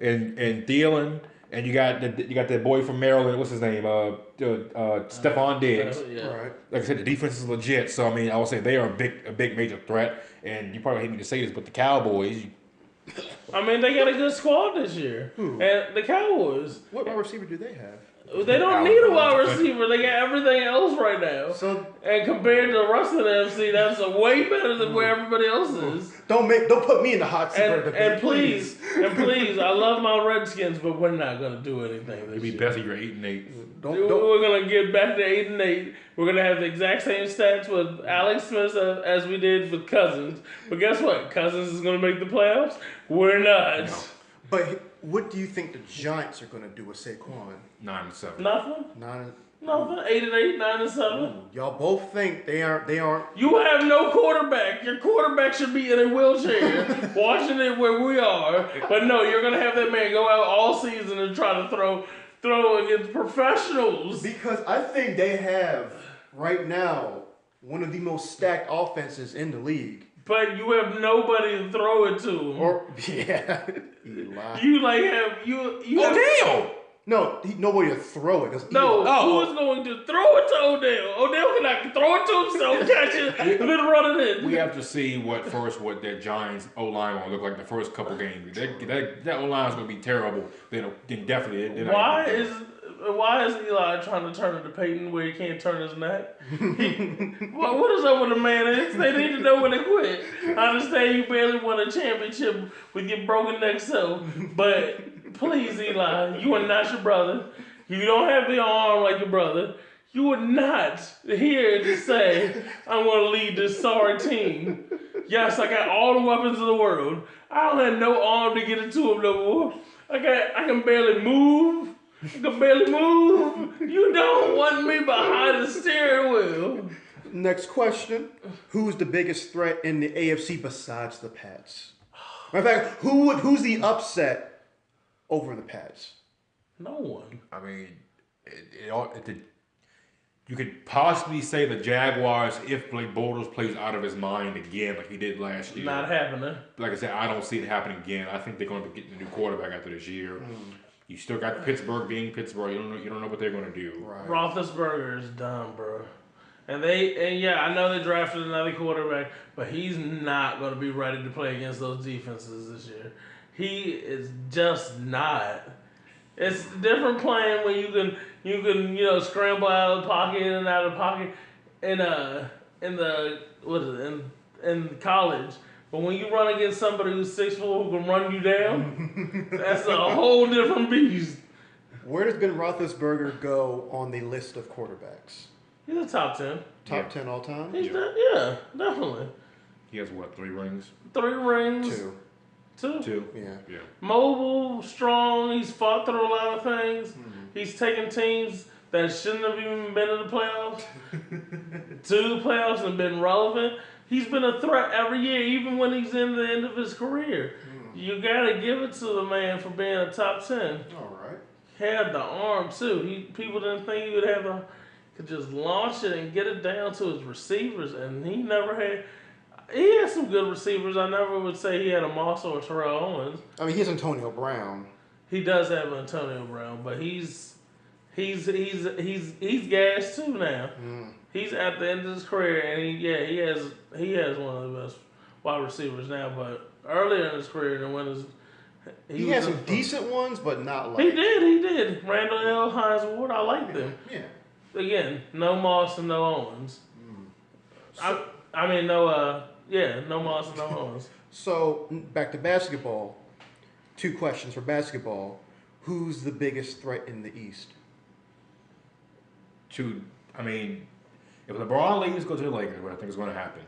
and Thielen, and you got that boy from Maryland. What's his name? Stephon Diggs. Yeah. All right. Like I said, the defense is legit. So I mean, I would say they are a big major threat. And you probably hate me to say this, but the Cowboys. I mean, they got a good squad this year. Who? And the Cowboys. What wide receiver do they have? They don't need a wide receiver. They got everything else right now. So And compared to the rest of the NFC, that's way better than where everybody else is. don't put me in the hot seat. And please, I love my Redskins, but we're not gonna do anything this It'd be year. best if you're 8-8. Don't. We're gonna get back to 8-8. We're gonna have the exact same stats with Alex Smith as we did with Cousins. But guess what? Cousins is gonna make the playoffs. We're not. No. But what do you think the Giants are gonna do with Saquon? 9-7. Nothing. Nothing. 8-8, 9-7. Y'all both think they aren't. You have no quarterback. Your quarterback should be in a wheelchair watching it where we are. But no, you're gonna have that man go out all season and try to throw against professionals. Because I think they have right now one of the most stacked offenses in the league. But you have nobody to throw it to. Or yeah, Eli. You like have you have, Odell! No, nobody to throw it. 'Cause No, Eli- who is going to throw it to Odell? Odell cannot throw it to himself, catch it, and then run it in. We have to see what that Giants O-line will look like the first couple games. That O-line is going to be terrible. Then definitely. Why is Eli trying to turn into Peyton where he can't turn his neck? What is up with the man? They need to know when to quit. I understand you barely won a championship with your broken neck self, but please, Eli, you are not your brother. You don't have the arm like your brother. You are not here to say, I'm going to lead this sorry team. Yes, I got all the weapons in the world. I don't have no arm to get into him no more. I can barely move. I can barely move. You don't want me behind the steering wheel. Next question: who's the biggest threat in the AFC besides the Pats? Matter of fact, who's the upset over the Pats? No one. I mean, you could possibly say the Jaguars if Blake Bortles plays out of his mind again like he did last year. Not happening. Like I said, I don't see it happening again. I think they're going to be getting a new quarterback after this year. You still got Pittsburgh being Pittsburgh. You don't know what they're going to do. Right. Roethlisberger is done, bro. And yeah, I know they drafted another quarterback, but he's not going to be ready to play against those defenses this year. He is just not. It's different playing when you can scramble out of the pocket in and out of the pocket in college. But when you run against somebody who's 6'4" who can run you down, that's a whole different beast. Where does Ben Roethlisberger go on the list of quarterbacks? He's a top 10. Top 10 all time? Yeah, definitely. He has what, 3 rings? 3 rings. 2. 2. Yeah. Mobile, strong. He's fought through a lot of things. He's taken teams that shouldn't have even been in the playoffs to the playoffs and been relevant. He's been a threat every year, even when he's in the end of his career. You gotta give it to the man for being a top 10. All right. Had the arm too. People didn't think he would have could just launch it and get it down to his receivers, and he never had. He had some good receivers. I never would say he had a Moss or a Terrell Owens. I mean, he's Antonio Brown. He does have Antonio Brown, but he's gassed too now. He's at the end of his career, and he has one of the best wide receivers now. But earlier in his career, He had some decent ones, but not like. He did. Randall L. Hines Ward, I like them. Yeah. Again, no Moss and no Owens. No Moss and no Owens. So back to basketball. 2 questions for basketball. Who's the biggest threat in the East? If LeBron leaves, go to the Lakers, what I think is going to happen.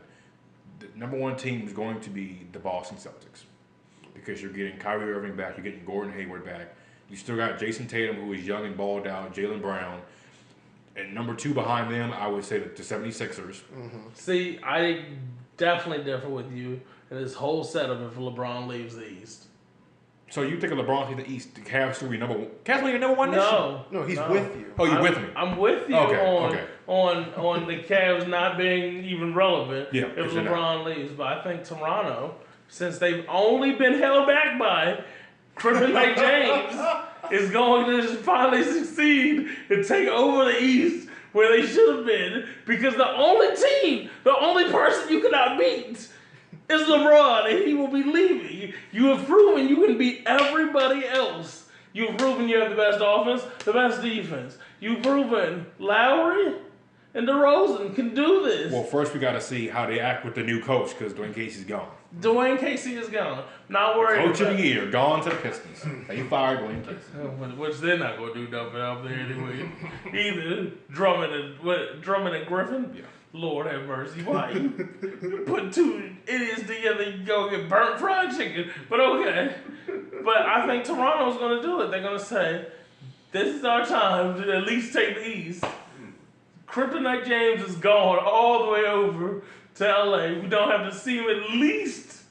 The number 1 team is going to be the Boston Celtics because you're getting Kyrie Irving back, you're getting Gordon Hayward back. You still got Jason Tatum, who is young and balled out, Jaylen Brown. And number 2 behind them, I would say the 76ers. See, I definitely differ with you in this whole setup if LeBron leaves the East. So you think of LeBron to the East, the Cavs will be number 1? Cavs will be number 1 this year? No, he's with you. Oh, you're with me. I'm with you on the Cavs not being even relevant Yeah, if LeBron leaves. But I think Toronto, since they've only been held back by Kryptonite James, is going to finally succeed and take over the East where they should have been. Because the only person you cannot beat is LeBron, and he will be leaving. You have proven you can beat everybody else. You've proven you have the best offense, the best defense. You've proven Lowry and DeRozan can do this. Well, first we got to see how they act with the new coach because Dwayne Casey's gone. Dwayne Casey is gone. Not worried Coach about of the year, gone to the Pistons. They fired Dwayne Casey. Which they're not going to do nothing out there anyway. Either Drummond and Griffin? Yeah. Lord have mercy. Why you put 2 idiots together and go get burnt fried chicken? But okay. But I think Toronto's going to do it. They're going to say, this is our time to at least take the East. Kryptonite James is gone all the way over to LA. We don't have to see him at least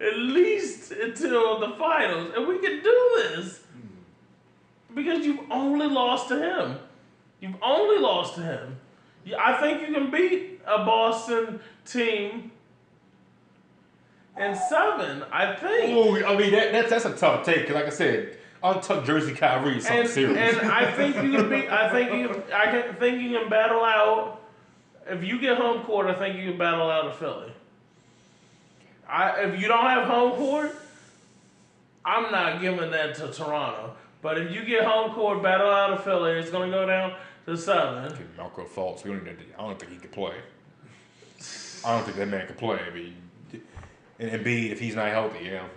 until the finals. And we can do this. Because you've only lost to him. I think you can beat a Boston team in 7. I think. Oh, I mean that's a tough take because, like I said, untucked jersey Kyrie is something serious. And I think you can beat. I think you can battle out. If you get home court, I think you can battle out of Philly. If you don't have home court, I'm not giving that to Toronto. But if you get home court, battle out of Philly, it's going to go down to 7. Marco Fultz, I don't think he can play. I don't think that man can play. I mean, and Embiid, if he's not healthy, yeah.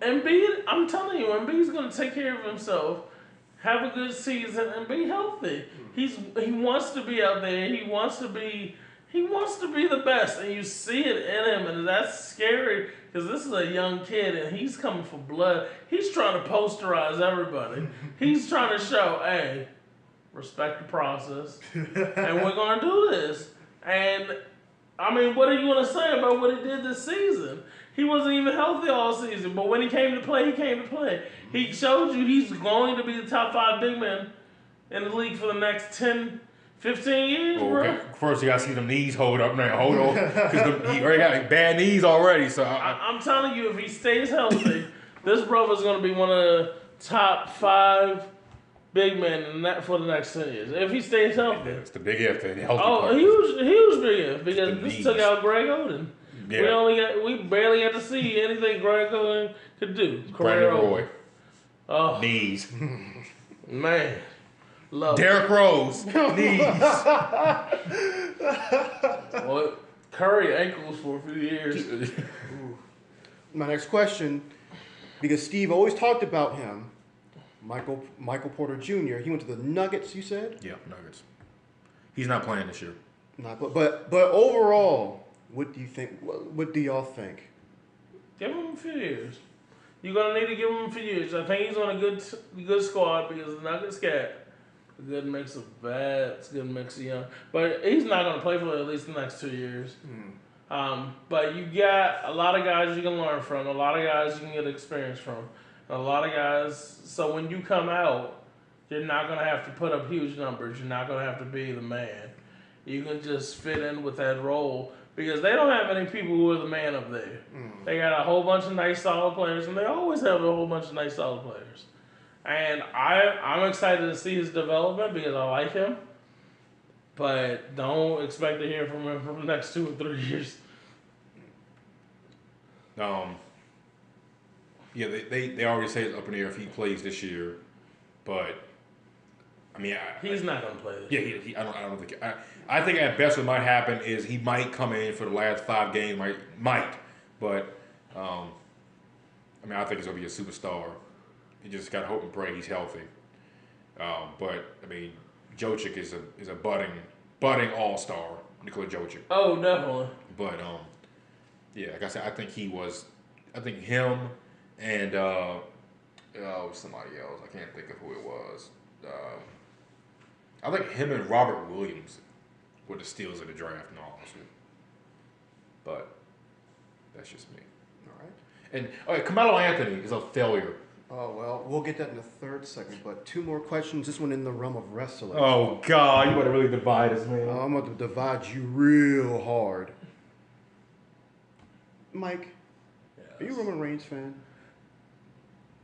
Embiid, I'm telling you, Embiid's going to take care of himself, have a good season, and be healthy. He wants to be out there. He wants to be the best, and you see it in him, and that's scary because this is a young kid, and he's coming for blood. He's trying to posterize everybody. He's trying to show, hey, respect the process, and we're going to do this. And, I mean, what are you going to say about what he did this season? He wasn't even healthy all season, but when he came to play, he came to play. He showed you he's going to be the top 5 big man in the league for the next 10, 15 years, bro. First, you got to see them knees hold up now. Hold on. Because he already got bad knees already. So I'm telling you, if he stays healthy, this brother's going to be one of the top 5 big men for the next 10 years. If he stays healthy. It's the big if. The healthy part. Huge big if. Because this took out Greg Oden. Yeah. We barely got to see anything Greg Oden could do. Brandon Roy. Oh. Knees. Man. Love Derrick Rose. Knees. Well, Curry ankles for a few years. My next question, because Steve always talked about him, Michael Porter Jr. He went to the Nuggets, you said? Yeah, Nuggets. He's not playing this year. But overall, what do you think? What do y'all think? Give him a few years. You're gonna need to give him a few years. I think he's on a good squad because the Nuggets got a good mix of vets, good mix of young. But he's not gonna play for at least the next 2 years. But you got a lot of guys you can learn from, a lot of guys you can get experience from, a lot of guys. So when you come out, you're not gonna have to put up huge numbers. You're not gonna have to be the man. You can just fit in with that role because they don't have many people who are the man up there. They got a whole bunch of nice, solid players, and they always have a whole bunch of nice, solid players. And I'm excited to see his development because I like him, but don't expect to hear from him for the next 2 or 3 years. Yeah, they already say it's up in the air if he plays this year, but I mean, He's not going to play this year. I don't think. I think at best what might happen is he might come in for the last 5 games, might, but I mean, I think he's gonna be a superstar. You just gotta hope and pray he's healthy. But I mean, Jokic is a budding all-star, Nikola Jokic. Oh, definitely. But yeah, like I said, I think him and somebody else. I can't think of who it was. I think him and Robert Williams were the steals of the draft, in all honesty. But that's just me. All right. And Carmelo Anthony is a failure. Oh, well, we'll get that in the third segment, but 2 more questions. This one in the realm of wrestling. Oh, God, you want to really divide us, man. I'm going to divide you real hard. Mike, are you a Roman Reigns fan?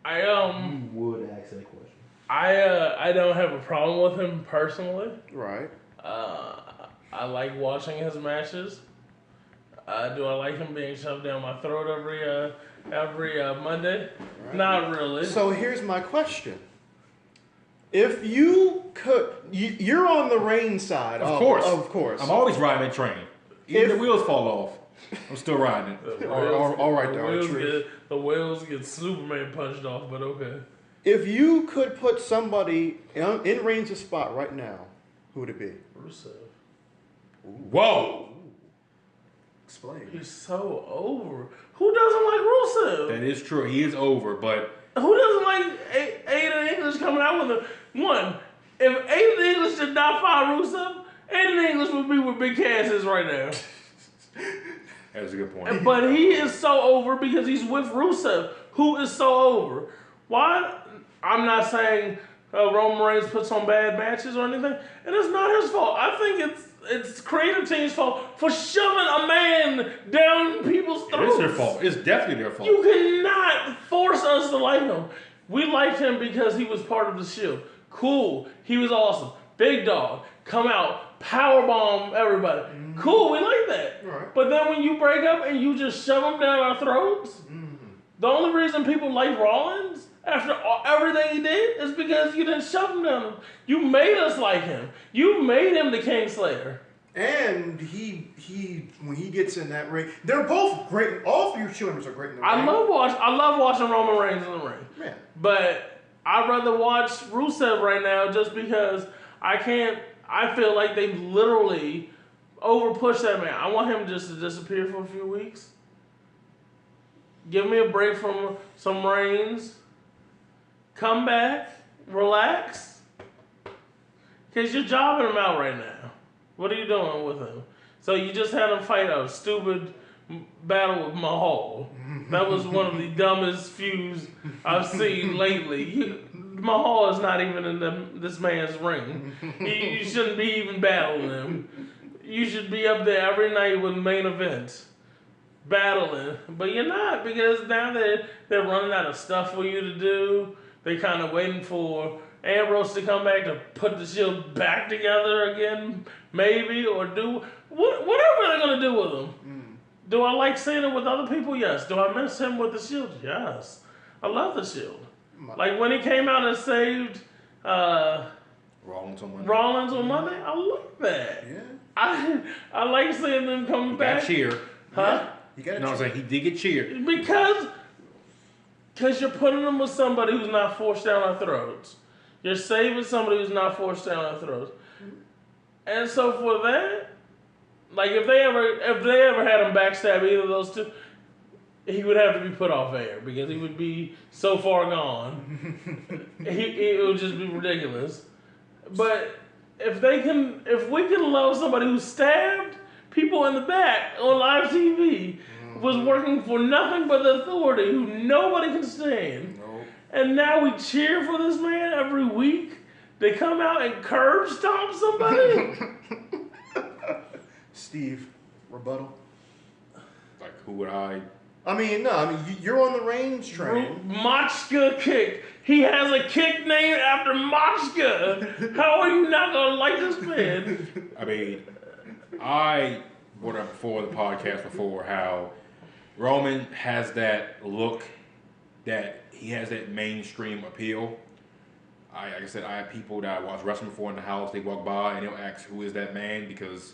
You would ask that question. I don't have a problem with him personally. Right. I like watching his matches. Do I like him being shoved down my throat every Monday? Right. Not really. So here's my question. If you could, you're on the Reigns side. Of course. Of course. I'm always riding that train. Even the wheels fall off, I'm still riding it. All right, the wheels get Superman punched off, but okay. If you could put somebody in Reigns' spot right now, who would it be? Rusev. Whoa! Explain. He's so over. Who doesn't like Rusev? That is true. He is over, but who doesn't like Aiden English coming out with a one? If Aiden English did not fire Rusev, Aiden English would be where Big Cass is right now. That's a good point. But he is so over because he's with Rusev, who is so over. Why? I'm not saying Roman Reigns puts on bad matches or anything, and it's not his fault. I think it's creative team's fault for shoving a man down people's throats. It is their fault. It's definitely their fault. You cannot force us to like him. We liked him because he was part of the Shield. Cool. He was awesome. Big dog. Come out. Powerbomb everybody. Mm-hmm. Cool. We like that. Right. But then when you break up and you just shove him down our throats, the only reason people like Rollins after everything he did is because you didn't shove him down. You made us like him. You made him the Kingslayer. And he when he gets in that ring, they're both great. All 3 Shield members are great in the ring. I love watching Roman Reigns in the ring. Man. But I'd rather watch Rusev right now just because I feel like they've literally overpushed that man. I want him just to disappear for a few weeks. Give me a break from some Reigns. Come back. Relax. Because you're jobbing him out right now. What are you doing with him? So you just had him fight a stupid battle with Mahal. That was one of the dumbest feuds I've seen lately. Mahal is not even in this man's ring. You shouldn't be even battling him. You should be up there every night with main events. Battling. But you're not, because now they're running out of stuff for you to do. They're kind of waiting for Ambrose to come back to put the Shield back together again, maybe, or do whatever they're going to do with him. Do I like seeing him with other people? Yes. Do I miss him with the Shield? Yes. I love the Shield. Like when he came out and saved Rollins on Monday. I love that. Yeah. I like seeing them come back. Got cheered. Huh? You got No, I'm saying he did get cheered. Because you're putting them with somebody who's not forced down our throats. You're saving somebody who's not forced down our throats. And so for that, like if they ever had him backstab either of those two, he would have to be put off air because he would be so far gone. It would just be ridiculous. But if we can love somebody who stabbed people in the back on live TV, was working for nothing but the authority, who nobody can stand. Nope. And now we cheer for this man every week. They come out and curb stomp somebody. Steve, rebuttal. like who would I? I mean, you're on the Reigns train. Machka kick. He has a kick named after Machka. How are you not gonna like this man? I mean, I brought up before the podcast before how Roman has that look, that he has that mainstream appeal. Like I said, I have people that I watch wrestling before in the house. They walk by and they'll ask, "Who is that man?" Because,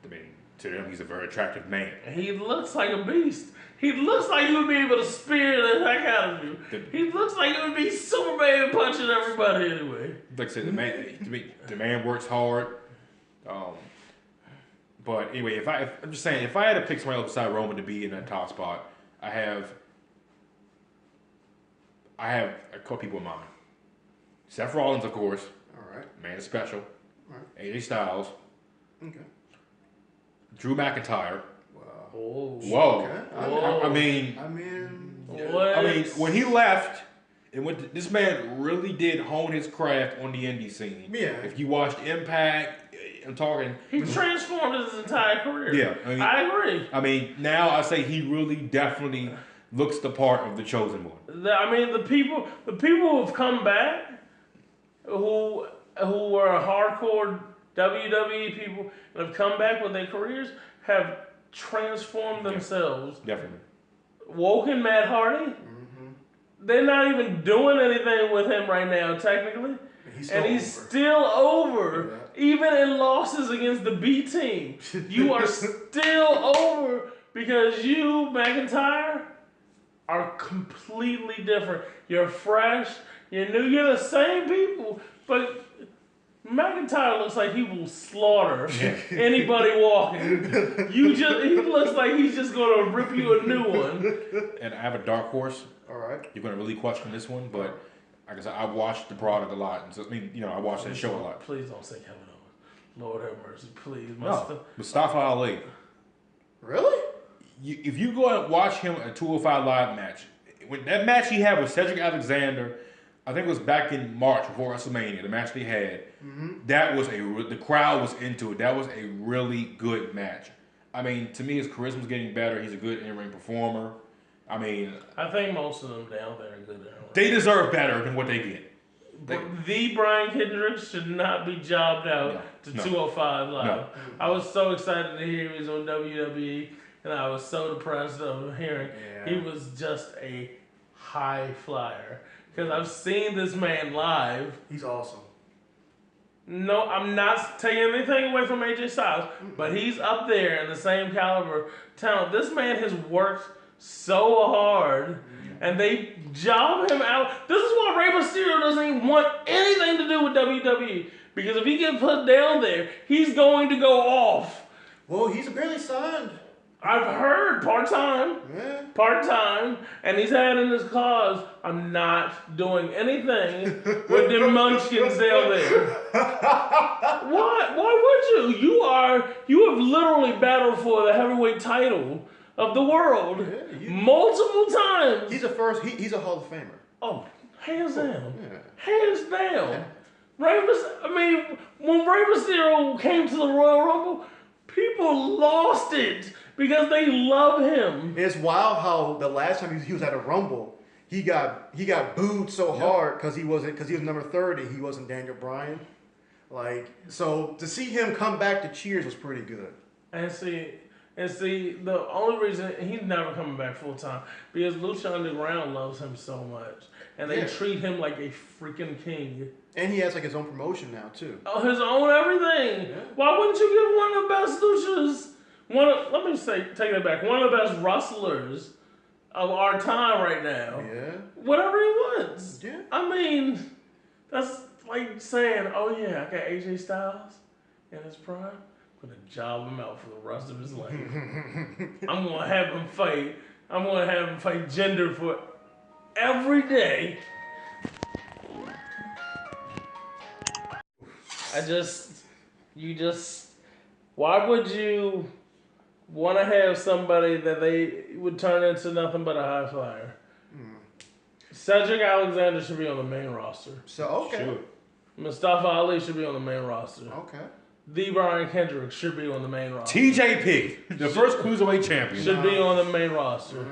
I mean, to them, he's a very attractive man. He looks like a beast. He looks like he would be able to spear the heck out of you. He looks like it would be Superman punching everybody anyway. Like I said, the man, to me, the man works hard. But anyway, I'm just saying, if I had to pick somebody else beside Roman to be in that top spot, I have a couple people in mind. Seth Rollins, of course. All right. Man is special. All right. AJ Styles. Okay. Drew McIntyre. Oh. Whoa. Okay. I mean, What? when he left, this man really did hone his craft on the indie scene. Yeah. If you watched Impact, I'm talking. He transformed his entire career. Yeah. I agree. I mean, now I say he really definitely looks the part of the chosen one. The people who have come back, who were hardcore WWE people and have come back with their careers, have transformed themselves. Definitely. Woken Matt Hardy. They're not even doing anything with him right now, technically. He's still over. Yeah. Even in losses against the B team. You are still over because you, McIntyre, are completely different. You're fresh, you're new, you're the same people, but McIntyre looks like he will slaughter anybody walking. He looks like he's just gonna rip you a new one. And I have a dark horse. All right. You're gonna really question this one, but like I said, I watched the product a lot. And so, I mean, I watched that show a lot. Please don't say Kevin Owens. Lord have mercy, please. Mustafa Ali. Really? If you go and watch him at 205 Live match, when that match he had with Cedric Alexander, I think it was back in March before WrestleMania, the match they had, that was the crowd was into it. That was a really good match. I mean, to me, his charisma's getting better. He's a good in-ring performer. I mean, I think most of them down there are good. They deserve better than what they get. The Brian Kendricks should not be jobbed out to 205 Live. No. I was so excited to hear he was on WWE, and I was so depressed of hearing he was just a high flyer. Because I've seen this man live. He's awesome. No, I'm not taking anything away from AJ Styles, but he's up there in the same caliber talent. This man has worked so hard, and they job him out. This is why Rey Mysterio doesn't even want anything to do with WWE. Because if he gets put down there, he's going to go off. Well, he's barely signed. I've heard part-time, and he's had in his clause, I'm not doing anything with them munchkins down there. Why would you? You have literally battled for the heavyweight title of the world multiple times. He's a Hall of Famer. Oh, hands down. Hands down. When Rey Mysterio came to the Royal Rumble, people lost it because they love him. It's wild how the last time he was at a Rumble, he got booed so hard because he was number 30. He wasn't Daniel Bryan. So to see him come back to cheers was pretty good. And see, the only reason he's never coming back full time because Lucha Underground loves him so much, and they treat him like a freaking king. And he has his own promotion now too. Oh, his own everything. Yeah. Why wouldn't you give one of the best luchas? Take that back. One of the best wrestlers of our time right now. Yeah. Whatever he wants. Yeah. I mean, that's like saying, oh yeah, I got AJ Styles in his prime. I'm gonna job him out for the rest of his life. I'm gonna have him fight. Jinder for every day. Why would you want to have somebody that they would turn into nothing but a high flyer? Cedric Alexander should be on the main roster. So, okay. Sure. Mustafa Ali should be on the main roster. Okay. the Brian Kendrick should be on the main roster. TJP, the first cruiserweight champion. Should be on the main roster.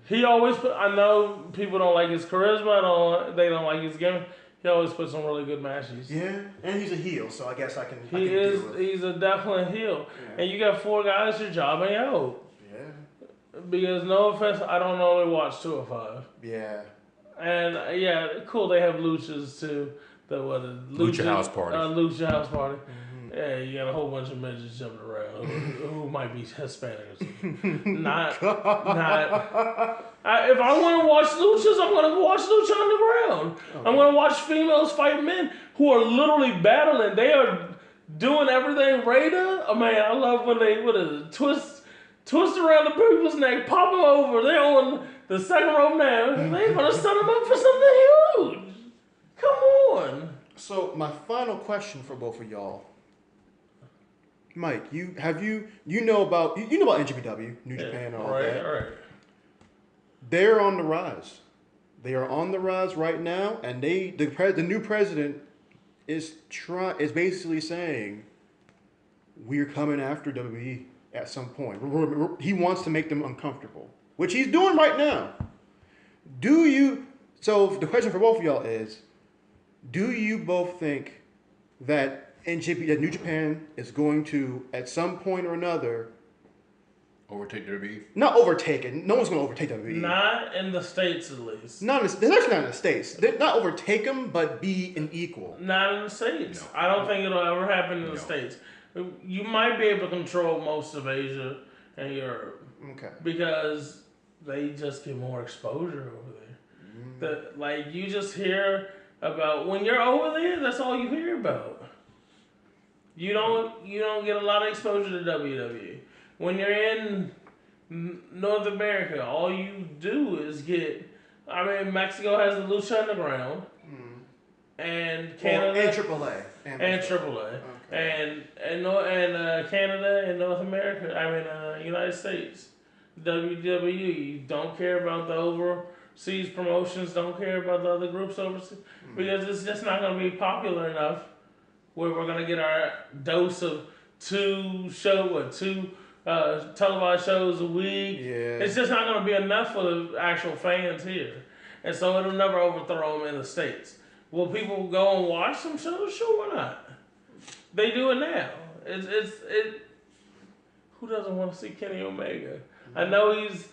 He always put. I know people don't like his charisma. They don't like his gimmick. He always puts on really good matches. Yeah, and he's a heel, so I guess I can. He is. He's a definite heel, and you got 4 guys you're jobbing out. Yeah. Because no offense, I don't normally watch 205. Yeah. And yeah, cool. They have luchas too. Lucha House Party. Lucha House Party. Yeah, you got a whole bunch of midgets jumping around who might be Hispanic or something. Not. If I want to watch luchas, I'm going to watch Lucha Underground. Okay. I'm going to watch females fight men who are literally battling. They are doing everything Raider. Oh man, I love when they twist around the people's neck, pop them over. They're on the second rope now. They're going to set them up for something huge. Come on. So my final question for both of y'all. Mike, you know about NJPW, New Japan, all that. Right. They're on the rise. They are on the rise right now, and the new president is basically saying we're coming after WWE at some point. He wants to make them uncomfortable, which he's doing right now. So the question for both of y'all is, do you both think that New Japan is going to, at some point or another, overtake WWE? Not overtake it. No one's going to overtake WWE. Not in the States, at least. They're actually not in the States. They're not overtake them, but be an equal. Not in the States. No. I don't think it'll ever happen in the States. You might be able to control most of Asia and Europe. Okay. Because they just get more exposure over there. You just hear about, when you're over there, that's all you hear about. You don't get a lot of exposure to WWE. When you're in North America, all you do is get. Mexico has the Lucha Underground, and Canada and AAA and AAA, okay. and Canada and North America. United States, WWE don't care about the overseas promotions. Don't care about the other groups overseas because it's just not going to be popular enough. Where we're gonna get our dose of two televised shows a week. Yeah. It's just not gonna be enough for the actual fans here, and so it'll never overthrow them in the States. Will people go and watch some shows? Sure, why not? They do it now. Who doesn't want to see Kenny Omega? I know he's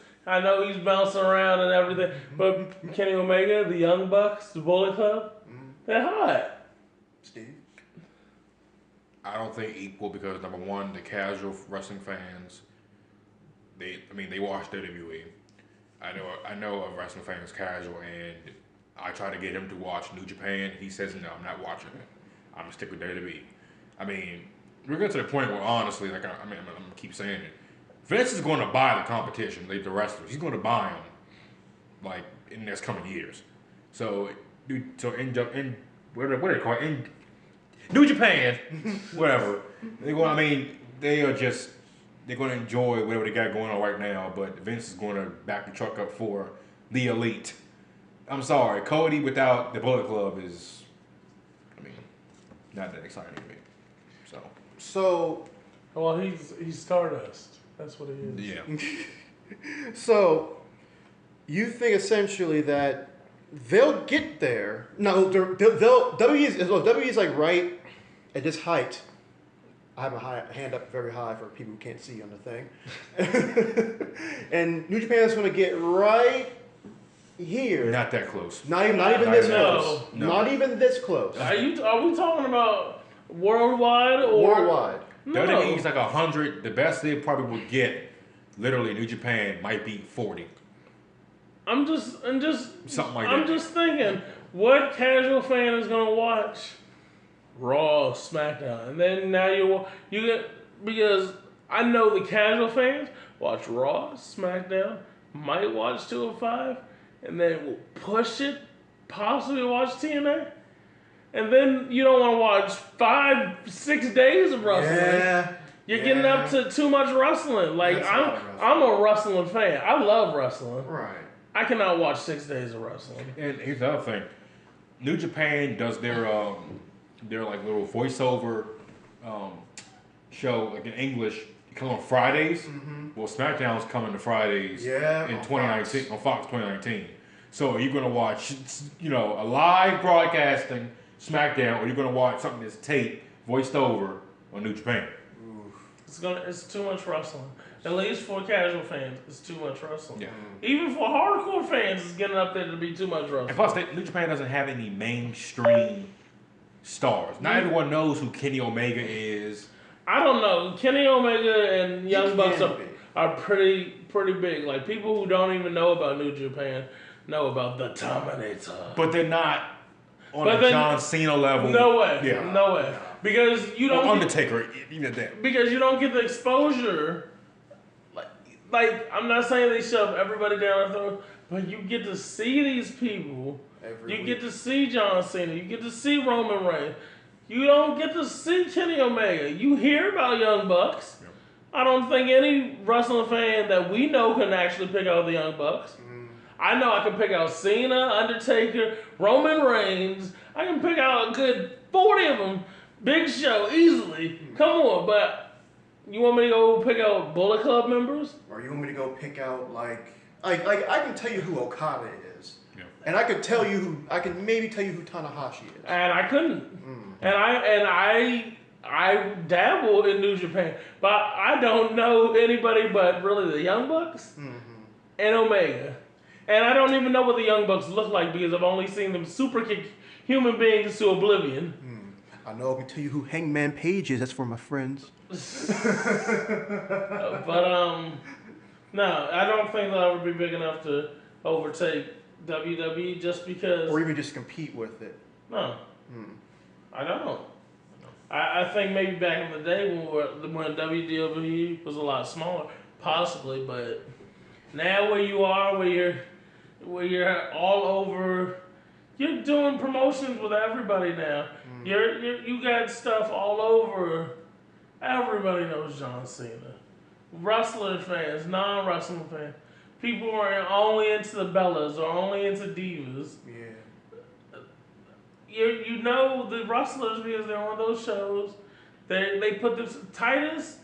bouncing around and everything, but Kenny Omega, the Young Bucks, the Bullet Club, they're hot. Steve? I don't think equal because number one, the casual wrestling fans, they watch WWE. I know a wrestling fan is casual, and I try to get him to watch New Japan. He says no, I'm not watching it. I'm gonna stick with WWE. We're getting to the point where honestly, I'm gonna keep saying it. Vince is going to buy the competition, the wrestlers. He's going to buy them, in the next coming years. So in what do they call it? In New Japan, whatever. They're going to enjoy whatever they got going on right now, but Vince is going to back the truck up for the elite. I'm sorry, Cody without the Bullet Club is, not that exciting to me. So. Well, he's Stardust. That's what he is. Yeah. So, you think essentially that they'll get there? No, WWE is right at this height. I have a hand up very high for people who can't see on the thing. And New Japan is going to get right here. Not that close. Not even this close. No. Not even this close. Are we talking about worldwide or worldwide? No. WWE's like 100. The best they probably would get, literally, New Japan might be 40. I'm just something like that. I'm just thinking, what casual fan is gonna watch Raw, SmackDown, and then now you get, because I know the casual fans watch Raw, SmackDown, might watch 205, and then will push it, possibly watch TNA. And then you don't want to watch 5-6 days of wrestling. Yeah. You're getting up to too much wrestling. I'm a wrestling fan. I love wrestling. Right. I cannot watch 6 days of wrestling. And here's the other thing. New Japan does their their like little voiceover show, like in English, it comes on Fridays. Well, SmackDown's coming to Fridays in 2019 on Fox 2019. So are you going to watch, a live broadcasting SmackDown, or you're going to watch something that's taped, voiced over on New Japan? It's too much wrestling. At least for casual fans, it's too much wrestling. Yeah. Even for hardcore fans, it's getting up there to be too much wrestling. And plus, New Japan doesn't have any mainstream stars. Not everyone knows who Kenny Omega is. I don't know. Kenny Omega and Young Bucks are pretty big. Like, people who don't even know about New Japan know about the Terminator. But they're not on the John Cena level. No way. Yeah. No way. Because you don't. Or Undertaker, even at that. Because you don't get the exposure. Like, I'm not saying they shove everybody down their throat, but you get to see these people. You get to see John Cena. You get to see Roman Reigns. You don't get to see Kenny Omega. You hear about Young Bucks. Yep. I don't think any wrestling fan that we know can actually pick out the Young Bucks. I know I can pick out Cena, Undertaker, Roman Reigns. I can pick out a good 40 of them. Big Show, easily. Come on, but you want me to go pick out Bullet Club members? Or you want me to go pick out like I can tell you who Okada is. Yeah. And I can maybe tell you who Tanahashi is. And I couldn't. And I dabble in New Japan, but I don't know anybody but really the Young Bucks and Omega. And I don't even know what the Young Bucks look like because I've only seen them super kick human beings to oblivion. I know I can tell you who Hangman Page is. That's for my friends. But no, I don't think they'll ever be big enough to overtake WWE just because. Or even just compete with it. No, I don't. I think maybe back in the day when WWE was a lot smaller, possibly, but now where you are, where you're all over, you're doing promotions with everybody now. You got stuff all over. Everybody knows John Cena. Wrestler fans, non-wrestling fans, people who are only into the Bellas or only into divas. Yeah. You know the wrestlers because they're on those shows. They put this Titus.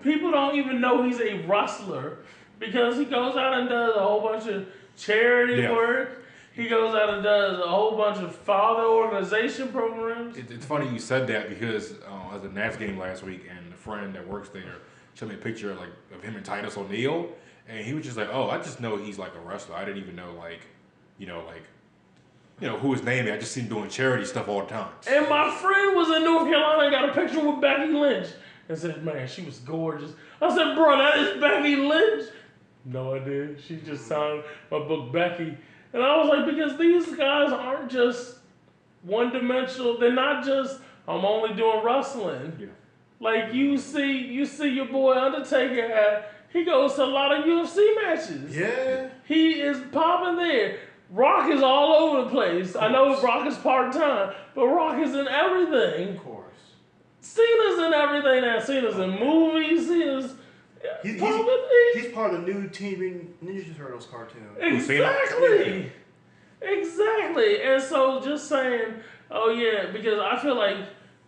People don't even know he's a wrestler because he goes out and does a whole bunch of charity work. He goes out and does a whole bunch of father organization programs. It's funny you said that because I was at a Nats game last week and a friend that works there showed me a picture of him and Titus O'Neil, and he was just like, "Oh, I just know he's like a wrestler. I didn't even know who his name is. I just seen him doing charity stuff all the time." And my friend was in North Carolina and got a picture with Becky Lynch and said, "Man, she was gorgeous." I said, "Bro, that is Becky Lynch." No idea. She just signed my book, Becky. And I was like, because these guys aren't just one-dimensional. They're not just, I'm only doing wrestling. Yeah. Like, you see your boy Undertaker, he goes to a lot of UFC matches. Yeah. He is popping there. Rock is all over the place. I know Rock is part-time, but Rock is in everything. Of course. Cena's in everything now. Cena's in movies. He's part of the new Teen Ninja Turtles cartoon. Exactly. Exactly. And so just saying, oh yeah, because I feel like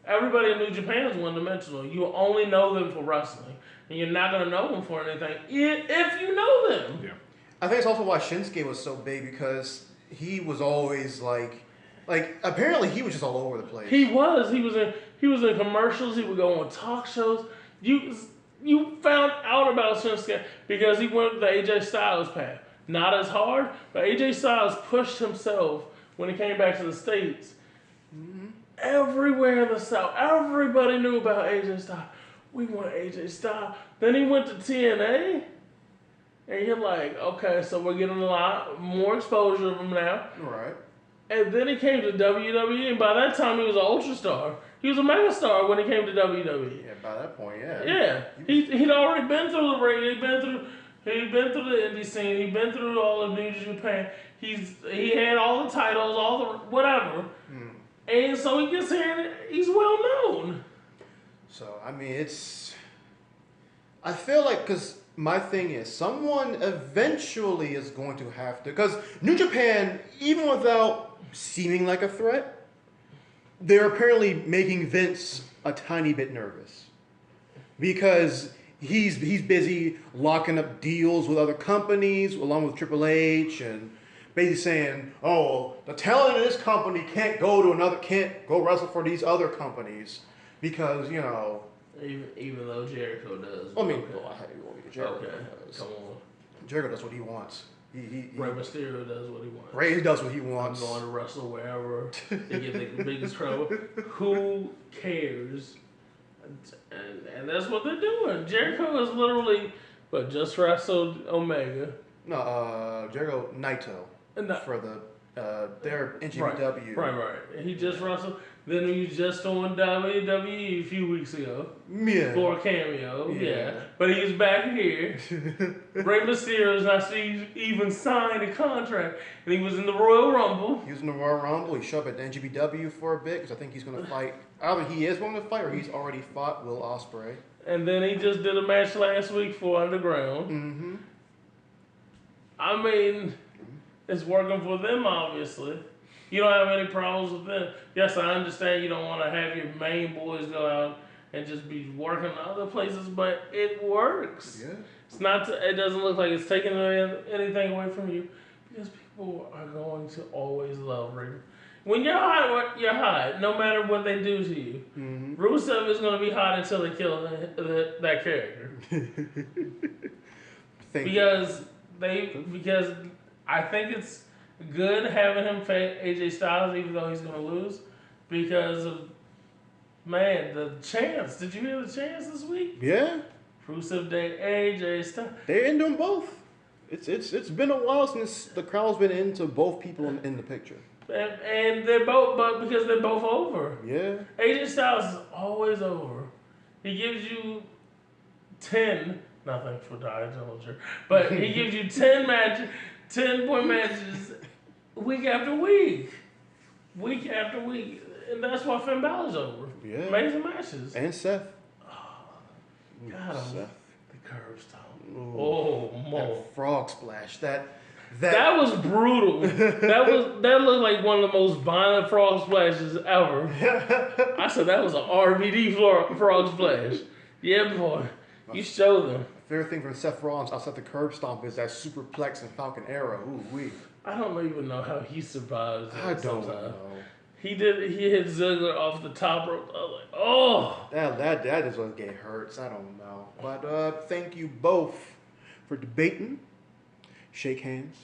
everybody in New Japan is one-dimensional. You only know them for wrestling. And you're not going to know them for anything if you know them. Yeah. I think it's also why Shinsuke was so big because he was always like apparently he was just all over the place. He was in commercials. He would go on talk shows. You found out about Shinsuke because he went the AJ Styles path. Not as hard, but AJ Styles pushed himself when he came back to the States. Everywhere in the South, everybody knew about AJ Styles. We want AJ Styles. Then he went to TNA, and you're like, okay, so we're getting a lot more exposure of him now. Right. And then he came to WWE, and by that time he was an ultra star. He was a mega star when he came to WWE. Yeah, by that point, yeah. Yeah, he'd already been through the ring. He'd been through the indie scene. He'd been through all of New Japan. He had all the titles, all the whatever. And so he gets here and he's well known. So I mean, I feel like because my thing is someone eventually is going to have to because New Japan, even without seeming like a threat, they're apparently making Vince a tiny bit nervous because he's busy locking up deals with other companies along with Triple H and basically saying, "Oh, the talent in this company can't go wrestle for these other companies because Even though Jericho does. I mean, okay. well, hey, well, Jericho Okay, does. come on. Jericho does what he wants. He Rey Mysterio does what he wants. Ray does what he I'm wants. going to wrestle wherever they get the biggest crowd. Who cares? And that's what they're doing. Jericho is literally, but just wrestled Omega. No, Jericho Naito And the, for their NGPW. right. He just wrestled. Then he was just on WWE a few weeks ago Yeah. for a cameo. Yeah. Yeah. But he's back here. Rey Mysterio's not even signed a contract. And he was in the Royal Rumble. He was in the Royal Rumble. He showed up at the NGPW for a bit because I think he's going to fight. Either he is going to fight or he's already fought Will Ospreay. And then he just did a match last week for Underground. Mm-hmm. I mean, it's working for them, obviously. You don't have any problems with them. Yes, I understand you don't want to have your main boys go out and just be working other places, but it works. Yeah. It's not. It doesn't look like it's taking anything away from you because people are going to always love Raven. When you're hot, you're hot, no matter what they do to you. Mm-hmm. Rusev is going to be hot until they kill that character. Because I think it's good having him fight AJ Styles even though he's going to lose because of the chance. Did you hear the chance this week? Yeah. Rusev Day, AJ Styles. They're into them both. It's been a while since the crowd's been into both people in the picture. And they're both, but because they're both over. Yeah. AJ Styles is always over. He gives you 10, nothing for Dia Dillinger, but he gives you 10-point matches week after week. Week after week. And that's why Finn Balor's over. Yeah. Amazing matches. And Seth. God, Seth. the curve stomp. Ooh. Oh, man. That frog splash. That was brutal. that looked like one of the most violent frog splashes ever. I said that was an RVD frog splash. Yeah, boy. You show them. favorite thing from Seth Rollins outside the curb stomp is that superplex and Falcon Arrow. Ooh wee. I don't even know how he survives that I don't sometimes. know. He hit Ziggler off the top rope. I was like, oh. That is what get hurts. I don't know. But thank you both for debating. Shake hands.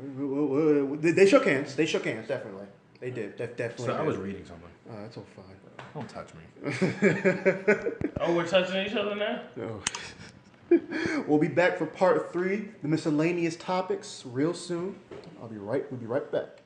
They shook hands. They shook hands, definitely. They did. Definitely. So I did. was reading something. That's all fine. Don't touch me. Oh, we're touching each other now? No. We'll be back for part 3, the miscellaneous topics, real soon. We'll be right back.